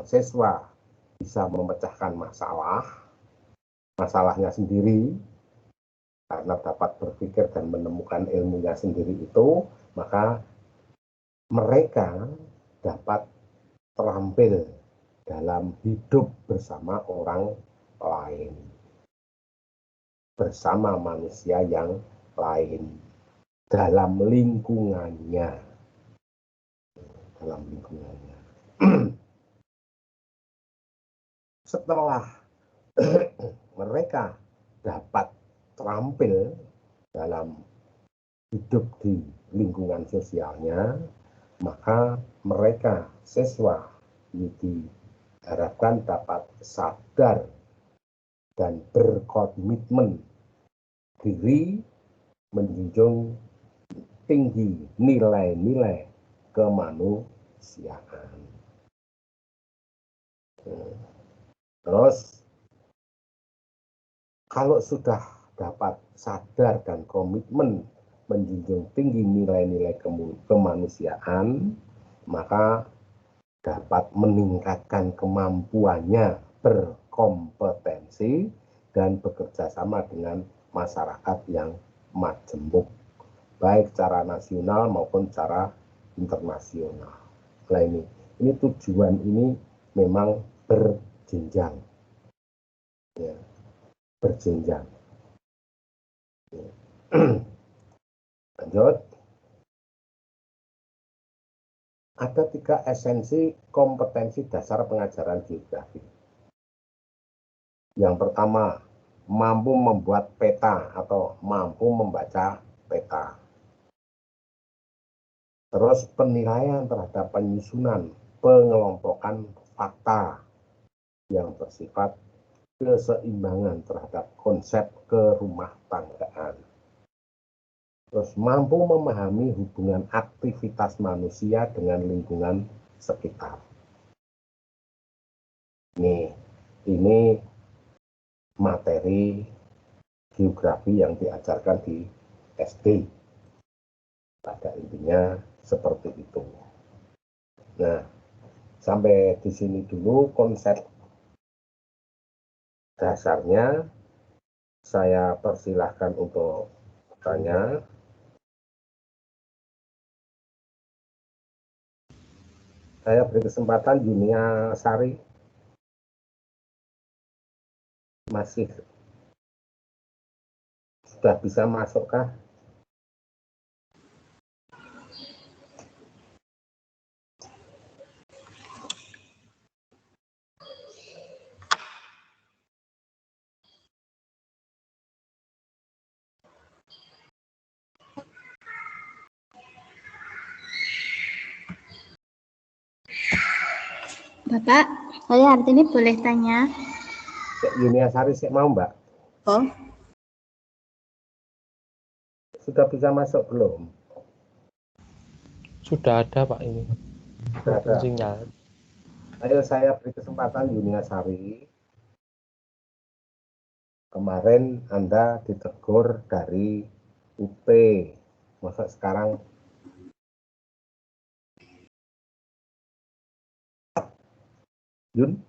siswa bisa memecahkan masalahnya sendiri, karena dapat berpikir dan menemukan ilmunya sendiri itu, maka mereka dapat terampil dalam hidup bersama orang lain, bersama manusia yang lain, dalam lingkungannya. Setelah mereka dapat terampil dalam hidup di lingkungan sosialnya, maka mereka siswa diharapkan dapat sadar dan berkomitmen diri menjunjung tinggi nilai-nilai kemanusiaan. Terus kalau sudah dapat sadar dan komitmen menjunjung tinggi nilai-nilai kemanusiaan, maka dapat meningkatkan kemampuannya berkompetensi dan bekerja sama dengan masyarakat yang majemuk, baik secara nasional maupun secara internasional. Nah, ini tujuan ini memang berjenjang, ya, berjenjang. Ya. Lanjut. Ada 3 esensi kompetensi dasar pengajaran geografi. Yang pertama, mampu membuat peta atau mampu membaca peta. Terus penilaian terhadap penyusunan pengelompokan fakta yang bersifat keseimbangan terhadap konsep kerumah tanggaan. Terus mampu memahami hubungan aktivitas manusia dengan lingkungan sekitar. Ini materi geografi yang diajarkan di SD. Pada intinya seperti itu. Nah, sampai di sini dulu konsep dasarnya. Saya persilahkan untuk bertanya. Saya beri kesempatan Yunia Sari. Masih sudah bisa masukkah? Bapak, saya hari ini boleh tanya? Yunia Sari sih mau, Mbak? Oh, Sudah bisa masuk belum? Sudah ada Pak ini. Sudah ada. Sinyal. Ayo saya beri kesempatan Yunia Sari. Kemarin Anda ditegur dari UP. Masa sekarang Yun?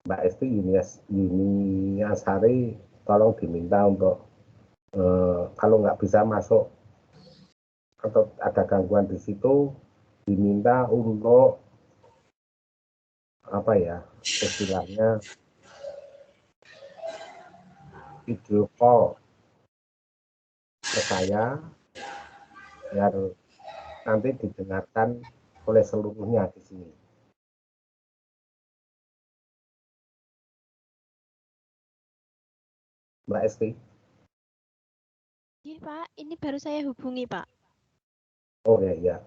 Mbak Esti Yunia Sari tolong diminta untuk kalau nggak bisa masuk atau ada gangguan di situ diminta untuk apa ya istilahnya video call ke saya biar nanti didengarkan oleh seluruhnya di sini. Mbak Esti. Iya Pak, ini baru saya hubungi Pak. Oh ya.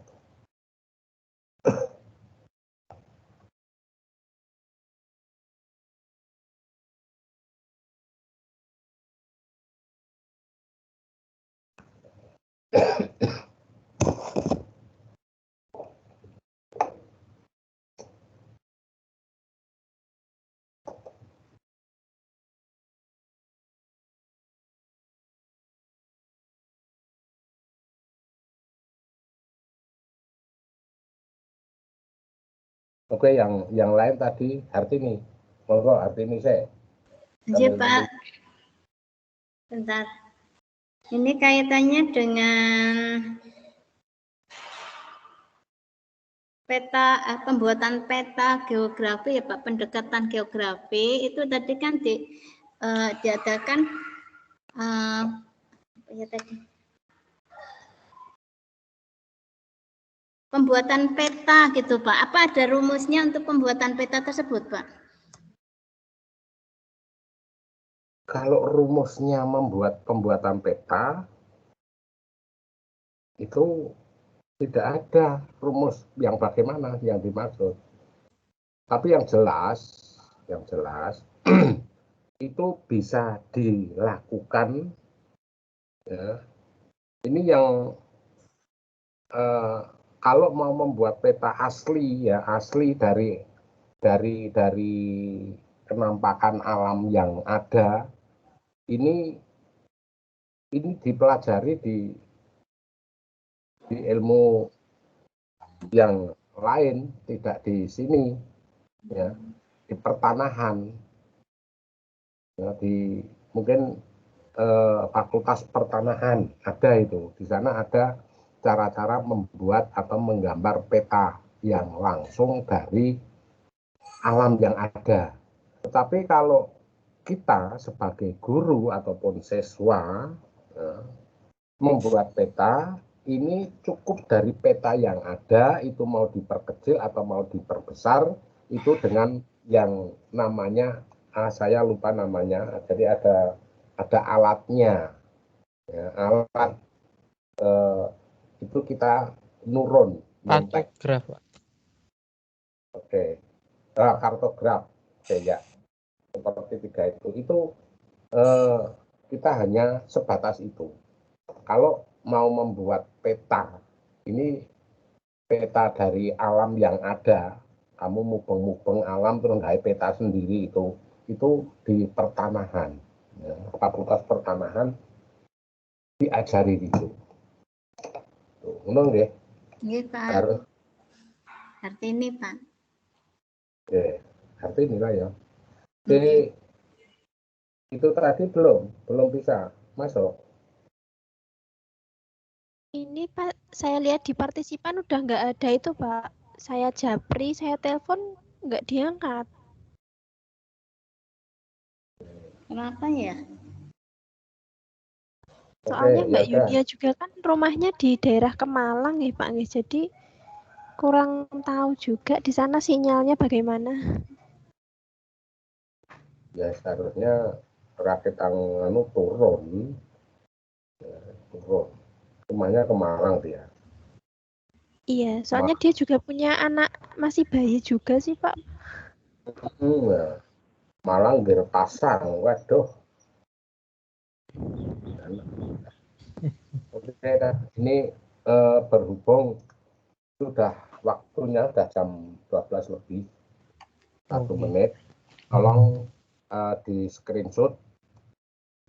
Oke, yang lain tadi Hartini. Monggo Hartini saya. Iya Pak. Bentar. Ini kaitannya dengan peta, pembuatan peta geografi ya Pak, pendekatan geografi itu tadi kan diadakan ya tadi pembuatan peta gitu Pak. Apa ada rumusnya untuk pembuatan peta tersebut Pak? Kalau rumusnya membuat pembuatan peta itu tidak ada rumus yang bagaimana yang dimaksud. Tapi yang jelas itu bisa dilakukan. Ya. Ini yang kalau mau membuat peta asli ya asli dari penampakan alam yang ada ini dipelajari di ilmu yang lain, tidak di sini ya, di pertanahan ya, di mungkin fakultas pertanahan ada itu, di sana ada cara-cara membuat atau menggambar peta yang langsung dari alam yang ada. Tetapi kalau kita sebagai guru ataupun siswa membuat peta, ini cukup dari peta yang ada, itu mau diperkecil atau mau diperbesar, itu dengan yang namanya saya lupa namanya, jadi ada alatnya, ya, alat itu kita nurun nyontek. Pantograf, Pak. Oke, kartograf, oke ya, seperti 3 itu kita hanya sebatas itu. Kalau mau membuat peta, ini peta dari alam yang ada, kamu mubeng-mubeng alam terus nggak peta sendiri, itu di pertanahan, ya, fakultas pertanahan diajari itu. Untung deh. Nggih, Pak. Harus. Kartini, Pak. Oke, Kartini lah ya. Jadi itu tadi belum bisa masuk. Ini Pak, saya lihat di partisipan udah nggak ada itu Pak. Saya japri, saya telepon nggak diangkat. Kenapa ya? Soalnya Oke, Mbak ya Yunia juga kan rumahnya di daerah Kemalang ya Pak. Jadi kurang tahu juga di sana sinyalnya bagaimana. Ya seharusnya rakitan turun. Ya, turun. Rumahnya ke Malang dia. Iya, soalnya dia juga punya anak masih bayi juga sih Pak. Ya. Malang Pasang, waduh. Oke, ini berhubung sudah waktunya sudah jam 12 lebih 1 menit. Tolong di screenshot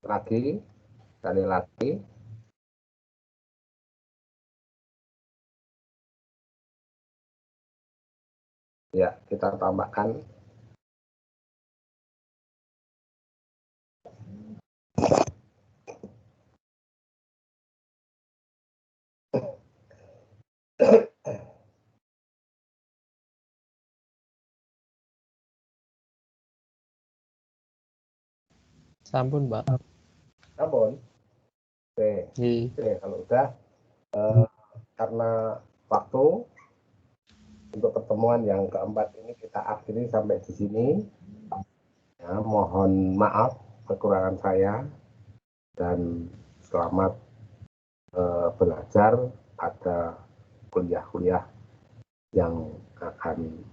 lagi, sekali lagi. Ya, kita tambahkan. Sampun, Pak. Sampun. Oke, kalau udah karena waktu untuk pertemuan yang keempat ini kita akhiri sampai di sini. Ya, mohon maaf kekurangan saya dan selamat belajar pada kuliah-kuliah yang akan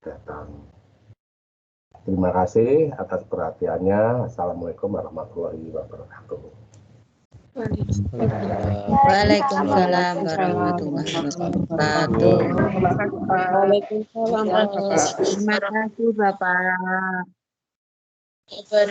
datang. Terima kasih atas perhatiannya. Assalamualaikum warahmatullahi wabarakatuh. Waalaikumsalam warahmatullahi wabarakatuh. Waalaikumsalam. Terima kasih Bapak.